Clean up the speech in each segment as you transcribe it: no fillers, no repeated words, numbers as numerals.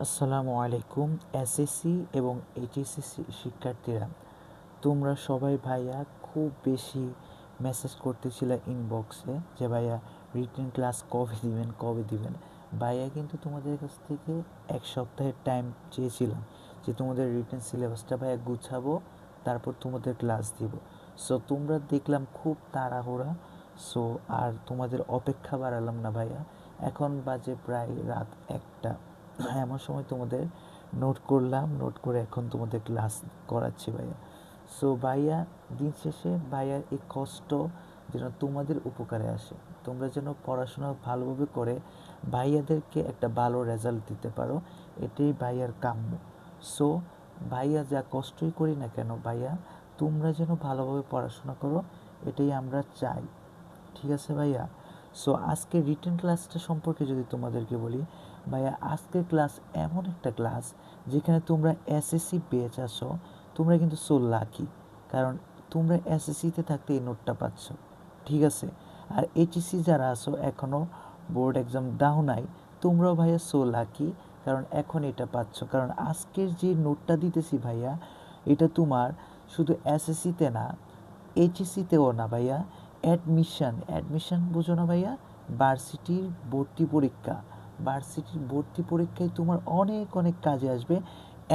আসসালামু আলাইকুম। এসএসসি এবং এইচএসসি শিক্ষার্থীরা, তোমরা সবাই ভাইয়া খুব বেশি মেসেজ করতেছিলে ইনবক্সে যে ভাইয়া রিটেন ক্লাস কবে দিবেন। ভাইয়া কিন্তু তোমাদের কাছ থেকে এক সপ্তাহের টাইম চেয়েছিলাম যে তোমাদের রিটেন সিলেবাসটা ভাইয়া গুছাবো, তারপর তোমাদের ক্লাস দিব। সো তোমরা দেখলাম খুব তাড়াহুড়া, সো আর তোমাদের অপেক্ষা বাড়ালাম না ভাইয়া। এখন বাজে প্রায় রাত 1টা। এমন সময় তোমাদের নোট করলাম, নোট করে এখন তোমাদের ক্লাস করাচ্ছি ভাইয়া। সো ভাইয়া, দিন শেষে ভাইয়ার এই কষ্ট যেন তোমাদের উপকারে আসে, তোমরা যেন পড়াশোনা ভালোভাবে করে ভাইয়াদেরকে একটা ভালো রেজাল্ট দিতে পারো, এটাই ভাইয়ার কাম্য। সো ভাইয়া যা কষ্টই করি না কেন ভাইয়া, তোমরা যেন ভালোভাবে পড়াশোনা করো, এটাই আমরা চাই। ঠিক আছে ভাইয়া? সো আজকে রিটেন ক্লাসটা সম্পর্কে যদি তোমাদেরকে বলি ভাইয়া, আজকের ক্লাস এমন একটা ক্লাস যেখানে তোমরা এসএসসি ব্যাচ আসো, তোমরা কিন্তু সো লাকি, কারণ তোমরা এসএসসিতে থাকতে এই নোটটা পাচ্ছ। ঠিক আছে? আর এইচএসসি যারা আসো এখনও বোর্ড এক্সাম দাও নাই, তোমরাও ভাইয়া সো লাকি, কারণ এখন এটা পাচ্ছ। কারণ আজকের যে নোটটা দিতেছি ভাইয়া, এটা তোমার শুধু এসএসসিতে না, এইচএসসিতেও না ভাইয়া, অ্যাডমিশন বুঝো না ভাইয়া? ভার্সিটির ভর্তি পরীক্ষা, ভার্সিটির ভর্তি পরীক্ষায় তোমার অনেক অনেক কাজে আসবে।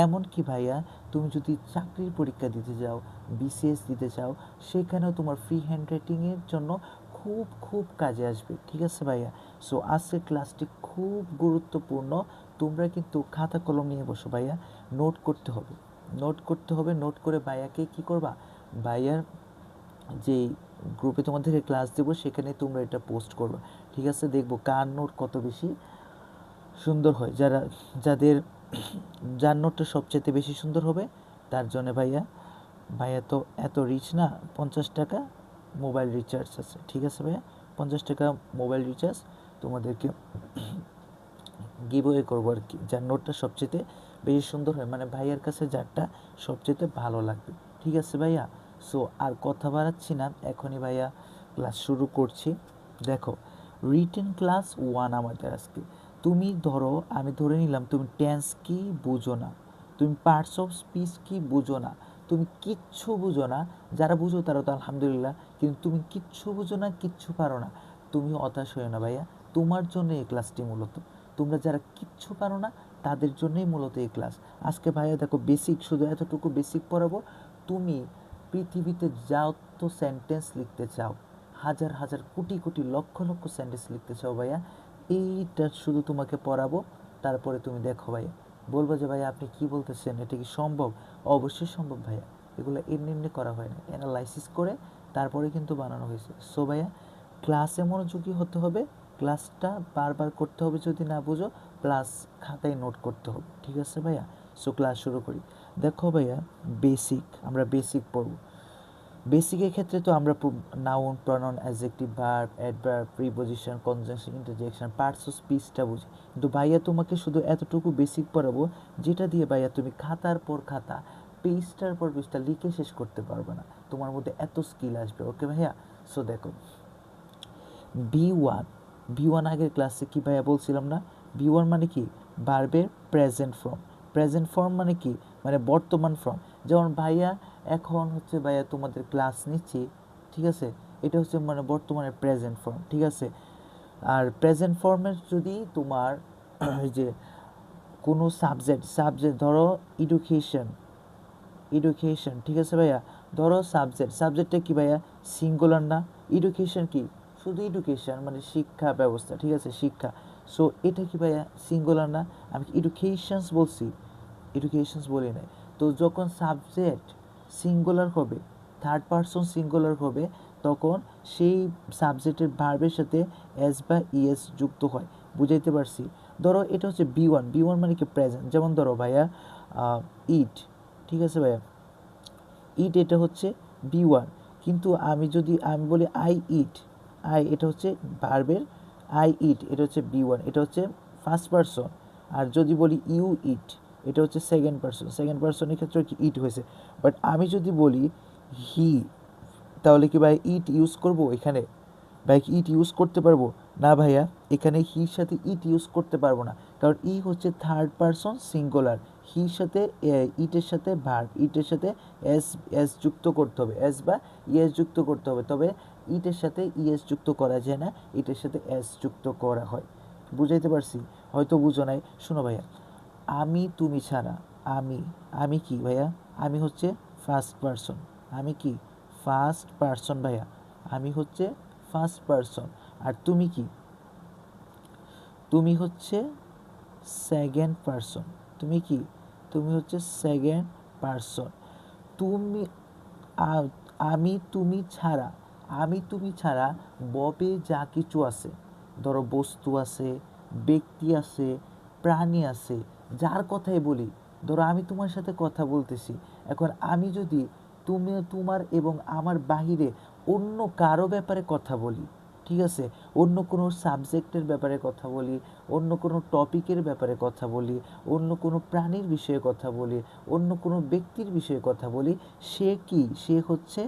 এমনকি ভাইয়া, তুমি যদি চাকরির পরীক্ষা দিতে যাও, বিসিএস দিতে চাও, সেখানেও তোমার ফ্রি হ্যান্ড রাইটিংয়ের জন্য খুব খুব কাজে আসবে। ঠিক আছে ভাইয়া? সো আজকের ক্লাসটি খুব গুরুত্বপূর্ণ। তোমরা কিন্তু খাতা কলম নিয়ে বসো ভাইয়া, নোট করতে হবে, নোট করতে হবে। নোট করে ভাইয়াকে কী করবা, ভাইয়ার যেই গ্রুপে তোমাদেরকে ক্লাস দেবো সেখানে তোমরা এটা পোস্ট করবে। ঠিক আছে? দেখবো কার নোট কত বেশি সুন্দর হয়। যাদের যার নোটটা সবচেয়ে বেশি সুন্দর হবে তার জন্য ভাইয়া, ভাইয়া তো এত রিচ না, 50 টাকা মোবাইল রিচার্জ আছে। ঠিক আছে ভাইয়া? 50 টাকা মোবাইল রিচার্জ তোমাদেরকে গিভওয়ে করবো আর কি, যার নোটটা সবচেয়ে বেশি সুন্দর হয়, মানে ভাইয়ার কাছে যারটা সবচেয়ে ভালো লাগবে। ঠিক আছে ভাইয়া? সো আর কথা বাড়াচ্ছি না, এখনই ভাইয়া ক্লাস শুরু করছি। দেখো, রিটেন ক্লাস 1 আমাদের আজকে। তুমি ধরো, আমি ধরে নিলাম তুমি টেন্স কি বুঝো না, তুমি পার্টস অফ স্পিচ কি বুঝো না, তুমি কিচ্ছু বুঝো না। যারা বুঝো তারা তো আলহামদুলিল্লাহ, কিন্তু তুমি কিচ্ছু বুঝো না, কিচ্ছু পারো না, তুমি হতাশ হয়ে না ভাইয়া। তোমার জন্য এই ক্লাসটি মূলত, তোমরা যারা কিচ্ছু পারো না তাদের জন্যই মূলত এই ক্লাস। আজকে ভাইয়া দেখো, বেসিক, শুধু এতটুকু বেসিক পড়াবো। তুমি পৃথিবীতে যত সেন্টেন্স লিখতে চাও, হাজার হাজার কোটি কোটি লক্ষ লক্ষ সেন্টেন্স লিখতে চাও ভাইয়া, এইটা শুধু তোমাকে পড়াবো। তারপরে তুমি দেখো ভাইয়া, বলবো যে ভাইয়া আপনি কি বলতেছেন, এটা কি সম্ভব? অবশ্যই সম্ভব ভাইয়া। এগুলো এমনি এমনি করা হয় না, অ্যানালাইসিস করে তারপরে কিন্তু বানানো হয়েছে। সো ভাইয়া, ক্লাসে মনোযোগী হতে হবে, ক্লাসটা বারবার করতে হবে যদি না বুঝো, প্লাস খাতায় নোট করতে হবে। ঠিক আছে ভাইয়া? সো ক্লাস শুরু করি। দেখো ভাইয়া, বেসিক, আমরা বেসিক পড়ব। বেসিকের ক্ষেত্রে তো আমরা noun, pronoun, adjective, verb, adverb, preposition, conjunction, interjection, parts of স্পিচটা বুঝি। কিন্তু ভাইয়া তোমাকে শুধু এতটুকু বেসিক পড়াবো, যেটা দিয়ে ভাইয়া তুমি খাতার পর খাতা, পেজটার পর পেজটা লিখে শেষ করতে পারবে না। তোমার মধ্যে এত স্কিল আসবে। ওকে ভাইয়া? সো দেখো, বি ওয়ান, বি ওয়ান আগের ক্লাসে কি ভাইয়া বলছিলাম না? বি ওয়ান মানে কি? ভার্বের প্রেজেন্ট ফর্ম। প্রেজেন্ট ফর্ম মানে কি? মানে বর্তমান ফর্ম। যেমন ভাইয়া এখন হচ্ছে ভাইয়া তোমাদের ক্লাস নিচ্ছি, ঠিক আছে? এটা হচ্ছে মানে বর্তমানের প্রেজেন্ট ফর্ম। ঠিক আছে? আর প্রেজেন্ট ফর্মের যদি তোমার যে কোনো সাবজেক্ট ধরো এডুকেশন, এডুকেশন, ঠিক আছে ভাইয়া? ধরো সাবজেক্টটা কি ভাইয়া? সিঙ্গুলার না? এডুকেশন কি? শুধু এডুকেশন, মানে শিক্ষা ব্যবস্থা। ঠিক আছে? শিক্ষা। সো এটা কি ভাইয়া? সিঙ্গুলার না? আমি এডুকেশনস বলছি, এডুকেশনস বলি নাই। তো যখন সাবজেক্ট সিঙ্গুলার হবে, থার্ড পারসন সিঙ্গুলার হবে, তখন সেই সাবজেক্টের ভার্বের সাথে এস বা ইএস যুক্ত হয়। বুঝাইতে পারছি? ধরো এটা হচ্ছে বি ওয়ান, বি ওয়ান মানে কি? প্রেজেন্ট। যেমন ধরো ভাইয়া, ইট, ঠিক আছে ভাইয়া? ইট এটা হচ্ছে বি ওয়ান। কিন্তু আমি বলি আই ইট, এটা হচ্ছে ভার্বের, আই ইট এটা হচ্ছে বি ওয়ান, এটা হচ্ছে ফার্স্ট পারসন। আর যদি বলি ইউ ইট, এটা হচ্ছে সেকেন্ড পারসন। সেকেন্ড পারসনের ক্ষেত্রে কি ইট হয়েছে। বাট আমি যদি বলি হি, তাহলে কি ভাই ইট ইউজ করব এখানে? ভাই ইট ইউজ করতে পারবো? না ভাইয়া, এখানে হির সাথে ইট ইউজ করতে পারবো না, কারণ ই হচ্ছে থার্ড পারসন সিঙ্গুলার। হির সাথে ইটের সাথে ভার্ব, ইটের সাথে এস এস যুক্ত করতে হবে, এস বা ইএস যুক্ত করতে হবে, তবে ইটের সাথে ইএস যুক্ত করা যায় না, ইটের সাথে এস যুক্ত করা হয়। বুঝাইতে পারছি? হয়তো বুঝো নাই। শোনো ভাইয়া, আমি তুমি ছাড়া, আমি, আমি কি ভাইয়া? আমি হচ্ছে ফার্স্ট পারসন। আমি কি? ফার্স্ট পারসন ভাইয়া। আমি হচ্ছে ফার্স্ট পারসন। আর তুমি কি? তুমি হচ্ছে সেকেন্ড পারসন। তুমি কি? তুমি হচ্ছে সেকেন্ড পারসন। তুমি, আমি তুমি ছাড়া, আমি তুমি ছাড়া ববে যা কিছু আছে, ধরো বস্তু আছে, ব্যক্তি আছে, প্রাণী আছে, যার কথাই বলি, ধরো আমি তোমার সাথে কথা বলতেছি, এখন আমি যদি তুমি, তোমার এবং আমার বাহিরে অন্য কারো ব্যাপারে কথা বলি, ঠিক আছে, অন্য কোনো সাবজেক্টের ব্যাপারে কথা বলি, অন্য কোনো টপিকের ব্যাপারে কথা বলি, অন্য কোনো প্রাণীর বিষয়ে কথা বলি, অন্য কোনো ব্যক্তির বিষয়ে কথা বলি, সে কি? সে হচ্ছে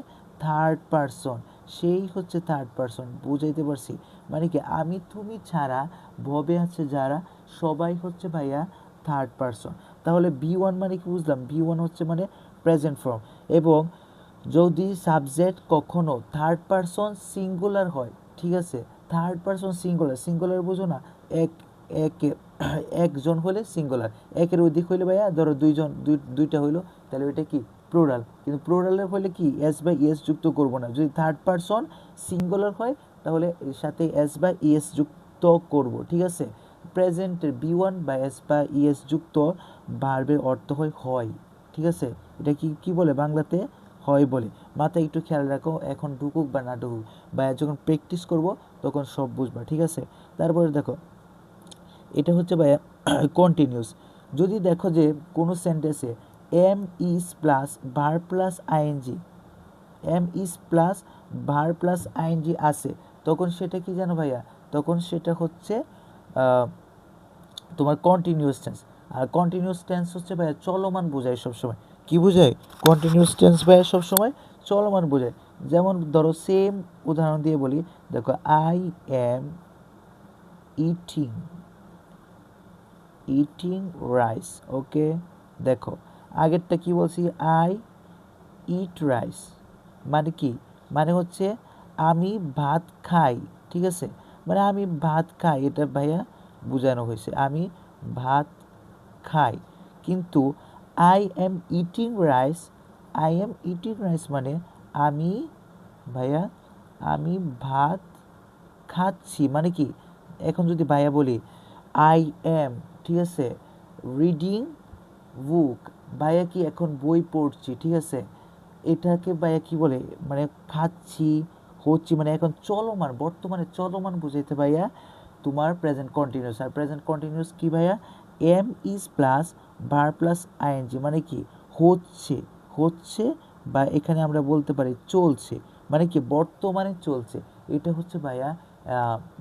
থার্ড পারসন। সেই হচ্ছে থার্ড পারসন। বুঝাইতে পারছি? মানে কি, আমি তুমি ছাড়া ভবে আছে যারা, সবাই হচ্ছে ভাইয়া থার্ড পারসন। তাহলে বি ওয়ান মানে কি বুঝলাম? বি ওয়ান হচ্ছে মানে প্রেজেন্ট ফর্ম। এবং যদি সাবজেক্ট কখনো থার্ড পারসন সিঙ্গুলার হয়, ঠিক আছে, থার্ড পারসন সিঙ্গুলার, সিঙ্গুলার বুঝো না? এক, এক, একজন হলে সিঙ্গুলার, একের অধিক হইলে ভাইয়া ধরো দুইজন, দুইটা হইলো, তাহলে ওইটা কি? প্লুরাল। কিন্তু প্লুরালের হলে কি এস বা ইএস যুক্ত করব না। যদি থার্ড পারসন সিঙ্গুলার হয় তাহলে এর সাথে এস বা ইএস যুক্ত করব, ঠিক আছে। প্রেজেন্টের বি ওয়ান বা এস বা ইএস যুক্ত ভার্বের অর্থ হয় হয়, ঠিক আছে। এটা কি কি বলে বাংলাতে? হয় বলে। মাথায় একটু খেয়াল রাখো, এখন ঢুকুক বা না ঢুকুক, বা যখন প্র্যাকটিস করব তখন সব বুঝবা, ঠিক আছে। তারপরে দেখো, এটা হচ্ছে ভাইয়া কন্টিনিউস। যদি দেখো যে কোনো সেন্টেন্সে am is plus verb plus ING, am is plus verb plus ING আছে, তখন সেটা কি জানো ভাইয়া? তখন সেটা হচ্ছে তোমার কন্টিনিউয়াস টেন্স। আর কন্টিনিউয়াস টেন্স হচ্ছে ভাইয়া চলমান বোঝায় সবসময়। কি বোঝায়? কন্টিনিউয়াস টেন্স ভাইয়া সবসময় চলমান বোঝায়। যেমন ধরো সেম উদাহরণ দিয়ে বলি, দেখো I am eating, eating rice, okay. দেখো আগেরটা কি বলছি? আই ইট রাইস, মানে কি? মানে হচ্ছে আমি ভাত খাই, ঠিক আছে, মানে আমি ভাত খাই, এটা ভাইয়া বোঝানো হয়েছে, আমি ভাত খাই। কিন্তু I am eating rice, I am eating rice মানে আমি ভাইয়া, আমি ভাত খাচ্ছি, মানে কি? এখন যদি ভাইয়া বলি আই এম, ঠিক আছে, রিডিং বুক, ভাইয়া কি এখন বই পড়ছি, ঠিক আছে, এটাকে ভাইয়া কি বলে? মানে খাচ্ছি, হচ্ছি, মানে এখন চলমান, বর্তমানে চলমান বুঝাইতে ভাইয়া তোমার প্রেজেন্ট কন্টিনিউয়াস। আর প্রেজেন্ট কন্টিনিউয়াস কি ভাইয়া? Am is plus verb plus ING, মানে কি? হচ্ছে, হচ্ছে, বা এখানে আমরা বলতে পারি চলছে, মানে কি বর্তমানে চলছে। এটা হচ্ছে ভাইয়া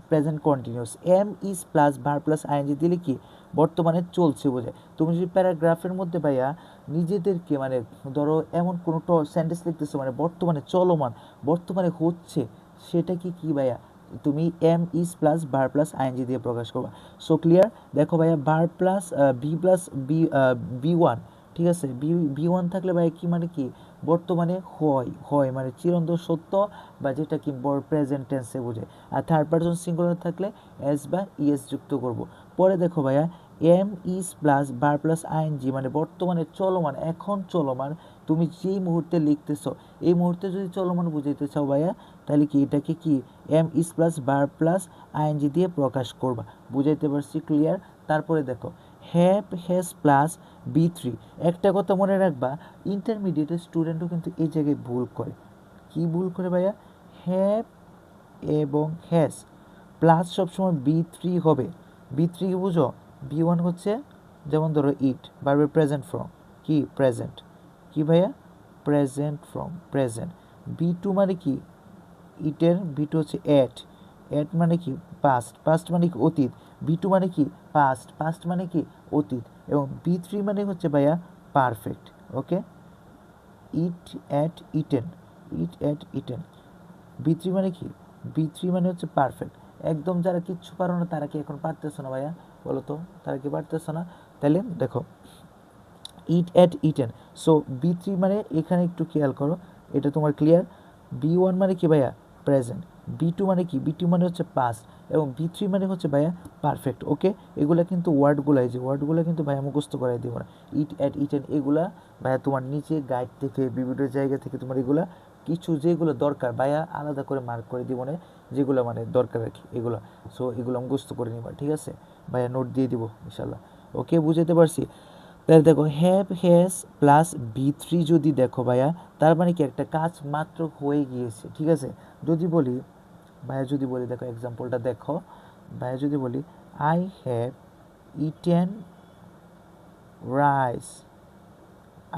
present continuous. Am is plus verb plus ING দিলে কি? বর্তমানে চলছে বোঝায়। তুমি যদি প্যারাগ্রাফের মধ্যে ভাইয়া নিজেদেরকে মানে ধরো এমন কোনো সেন্টেন্স লিখতেছো মানে বর্তমানে চলমান, বর্তমানে হচ্ছে, সেটা কি কি ভাইয়া? তুমি am is plus verb plus ING দিয়ে প্রকাশ করবা। So clear? দেখো ভাইয়া verb plus V plus V, V one, ঠিক আছে, বি বি ওয়ান থাকলে ভাইয়া কি মানে কি? বর্তমানে হয়, হয় মানে চিরন্তন সত্য, বা যেটা কি প্রেজেন্ট টেন্সে বোঝায়। আর থার্ড পারসন সিঙ্গুলার থাকলে এস বা ইএস যুক্ত করব। পরে দেখো ভাইয়া am is plus verb plus ING মানে বর্তমানে চলমান, এখন চলমান, তুমি যেই মুহূর্তে লিখতেছো এই মুহূর্তে যদি চলমান বুঝাইতে চাও ভাইয়া, তাহলে কি এটাকে কি am is plus verb plus ING দিয়ে প্রকাশ করবা। বুঝাইতে পারছি? ক্লিয়ার? তারপরে দেখো have has plus V three. একটা কথা মনে রাখবা, ইন্টারমিডিয়েটের স্টুডেন্টও কিন্তু এই জায়গায় ভুল করে। কি ভুল করে ভাইয়া? হ্যাভ এবং হ্যাজ প্লাস সবসময় বি থ্রি হবে। বি থ্রি কি বুঝো? বি ওয়ান হচ্ছে যেমন ধরো ইট, ভার্বের প্রেজেন্ট ফর্ম, কি প্রেজেন্ট, কি ভাইয়া? Present form, present. V two মানে কি? ইটের বি টু হচ্ছে এট, এট মানে কি? পাস্ট, পাস্ট মানে কি? অতীত। বি টু মানে কি? পাস্ট, পাস্ট মানে কি? অতীত। এবং বি থ্রি মানে হচ্ছে ভাইয়া perfect, okay. Eat ate eaten, eat ate eaten. V three মানে কি? বি থ্রি মানে হচ্ছে পারফেক্ট। একদম যারা কিচ্ছু পারো না তারা কি এখন পারতেছো না ভাইয়া? বলো তো, তারা কি পারতেছো না? তাহলে দেখো ইট অ্যাট ইটেন, সো বি3 মানে এখানে একটু খেয়াল করো, এটা তোমার ক্লিয়ার। বি1 মানে কি ভাইয়া? প্রেজেন্ট। বি2 মানে কি? বি2 মানে হচ্ছে পাস্ট, এবং বি3 মানে হচ্ছে ভাইয়া পারফেক্ট। ওকে, এগুলা কিন্তু ওয়ার্ডগুলো, এই যে ওয়ার্ডগুলো কিন্তু ভাইয়া মুখস্থ করাই দিব না। ইট অ্যাট ইটেন এগুলা ভাইয়া তোমার নিচে গাইড থেকে বিভিন্ন জায়গা থেকে তোমার এগুলা কিছু যেগুলো দরকার ভাইয়া আলাদা করে মার্ক করে দিব না, যেগুলো মানে দরকার আর কি এগুলো। সো এগুলো মুখস্থ করে নিবা, ঠিক আছে ভাইয়া? নোট দিয়ে দিব ইনশাল্লাহ। ওকে, বুঝাতে পারছি? তাহলে দেখো হ্যাভ হ্যাজ প্লাস বি3 যদি দেখো ভাইয়া, তার মানে কি একটা কাজ মাত্র হয়ে গিয়েছে, ঠিক আছে? যদি বলি ভাইয়া, যদি বলি দেখো এক্সাম্পলটা দেখো ভাইয়া, যদি বলি I have eaten rice,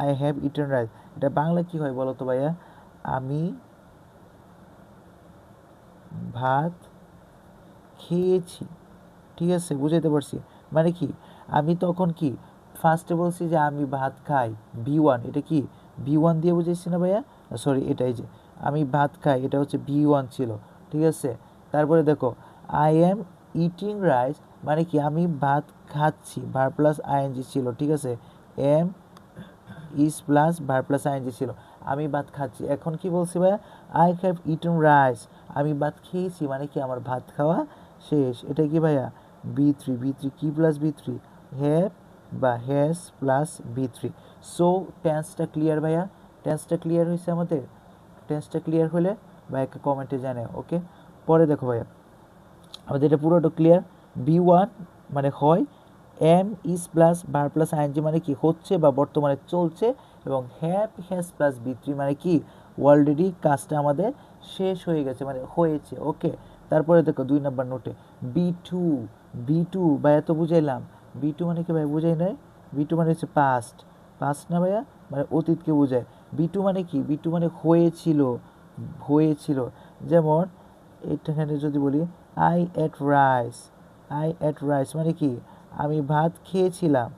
I have eaten rice, এটা বাংলা কি হয় বলো তো ভাইয়া? আমি ভাত খেয়েছি, ঠিক আছে? বুঝাইতে পারছি? মানে কি আমি তখন কি ফার্স্টে বলছি যে আমি ভাত খাই, বি1, এটা কি বি1 দিয়ে বুঝাইছি না ভাইয়া? সরি, এটাই যে আমি ভাত খাই, এটা হচ্ছে বি1 ছিল, ঠিক আছে? তারপরে দেখো আই এম ইটিং রাইস, মানে কি আমি ভাত খাচ্ছি, ভার প্লাস আইএনজি ছিল, ঠিক আছে? Am is plus verb plus ING ছিল, আমি ভাত খাচ্ছি। এখন কি বলছি ভাইয়া? আই হ্যাভ ইটেন রাইস, আমি ভাত খেয়েছি, মানে কি আমার ভাত খাওয়া শেষ। এটা কি ভাইয়া? বি3, বি3 কি প্লাস বি3? হ্যাভ বা হ্যাজ প্লাস বি3। সো টেন্সটা ক্লিয়ার ভাইয়া? টেন্সটা ক্লিয়ার হয়েছে আমাদের? টেন্সটা ক্লিয়ার হলে ভাইয়াকে কমেন্টে জানাও। ওকে, পরে দেখো ভাইয়া আমাদের এটা পুরোটা ক্লিয়ার। বি1 মানে হয়, am is plus verb plus ING মানে কি হচ্ছে বা বর্তমানে চলছে, এবং হ্যাভ হ্যাজ প্লাস বি3 মানে কি অলরেডি কাজটা আমাদের শেষ হয়ে গেছে, মানে হয়েছে। ওকে, তারপরে দেখো 2 নাম্বার নোটে বি2, বি2 ভাইয়া তো বুঝাইলাম, বি2 মানে কি ভাইয়া বুঝাই নাই? বি2 মানে হচ্ছে পাস্ট, পাস্ট না ভাইয়া? মানে অতীতকে বোঝায়। বি2 মানে কি? বি2 মানে হয়েছিল, হয়েছিল। যেমন এখানে যদি বলি I ate rice, I ate rice মানে কি আমি ভাত খেয়েছিলাম,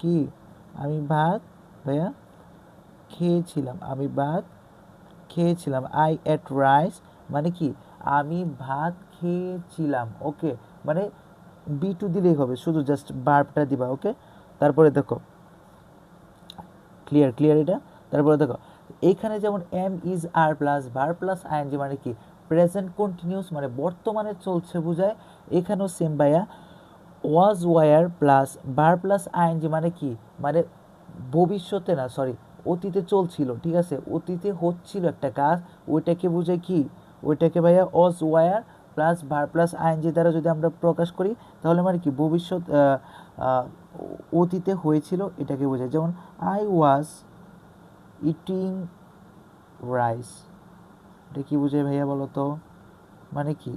কি আমি ভাত ভাইয়া খেয়েছিলাম, আমি ভাত খেয়েছিলাম। আই এট রাইস মানে কি আমি ভাত খেয়েছিলাম। ওকে, মানে বি2 দিলেই হবে, শুধু জাস্ট ভার্বটা দিবা। ওকে, তারপরে দেখো ক্লিয়ার, ক্লিয়ার এটা? তারপরে দেখো এইখানে যেমন am is are plus verb plus ING মানে কি প্রেজেন্ট কন্টিনিউস, মানে বর্তমানে চলছে বোঝায়। এখানেও সেম ভাইয়া was were plus verb plus ING মানে কি মানে ভবিষ্যতে না, সরি অতীতে চলছিল, ঠিক আছে? অতীতে হচ্ছিল একটা কাজ, ওইটাকে বোঝায় কি? ওইটাকে ভাইয়া was were plus verb plus ING দ্বারা যদি আমরা প্রকাশ করি তাহলে মানে কি ভবিষ্যৎ অতীতে হয়েছিল, এটাকে বোঝায়। যেমন আই ওয়াজ ইটিং রাইস, এটা কি বোঝায় ভাইয়া বলো তো? মানে কি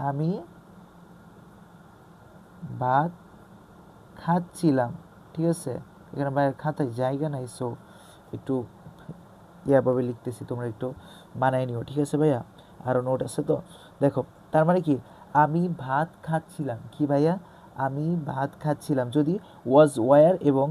আমি ভাত খাচ্ছিলাম, ঠিক আছে? এখানে ভাইয়ের খাতায় জায়গা নাই, সো একটু ইয়াভাবে লিখতেছি, তোমরা একটু মানায় নিও, ঠিক আছে ভাইয়া? আরও নোট আছে তো। দেখো তার মানে কি আমি ভাত খাচ্ছিলাম, কি ভাইয়া? আমি ভাত খাচ্ছিলাম। যদি ওয়াজ ওয়ার এবং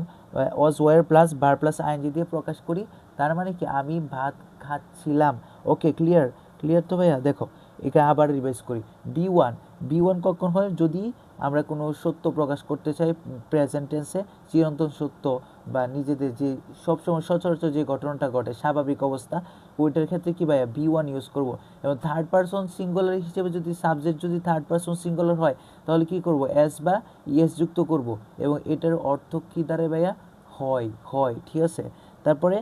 was were plus verb plus ING দিয়ে প্রকাশ করি তার মানে কি আমি ভাত খাচ্ছিলাম। ওকে, ক্লিয়ার? ক্লিয়ার তো ভাইয়া? দেখো এখানে আবার রিভাইজ করি। বি1, বি1 কখন হয়? যদি আমরা কোনো সত্য প্রকাশ করতে চাই প্রেজেন্ট টেন্সে, চিরন্তন সত্য বা নিজেদের যে সবসময় সচরাচর যে ঘটনাটা ঘটে স্বাভাবিক অবস্থা, ওইটার ক্ষেত্রে কি ভাইয়া বি1 ইউজ করব। এবং থার্ড পারসন সিঙ্গুলার হিসেবে যদি সাবজেক্ট যদি থার্ড পারসন সিঙ্গুলার হয় তাহলে কি করব? এস বা ইএস যুক্ত করব, এবং এটার অর্থ কি দাঁড়ায় ভাইয়া? হয়, হয়, ঠিক আছে? তারপরে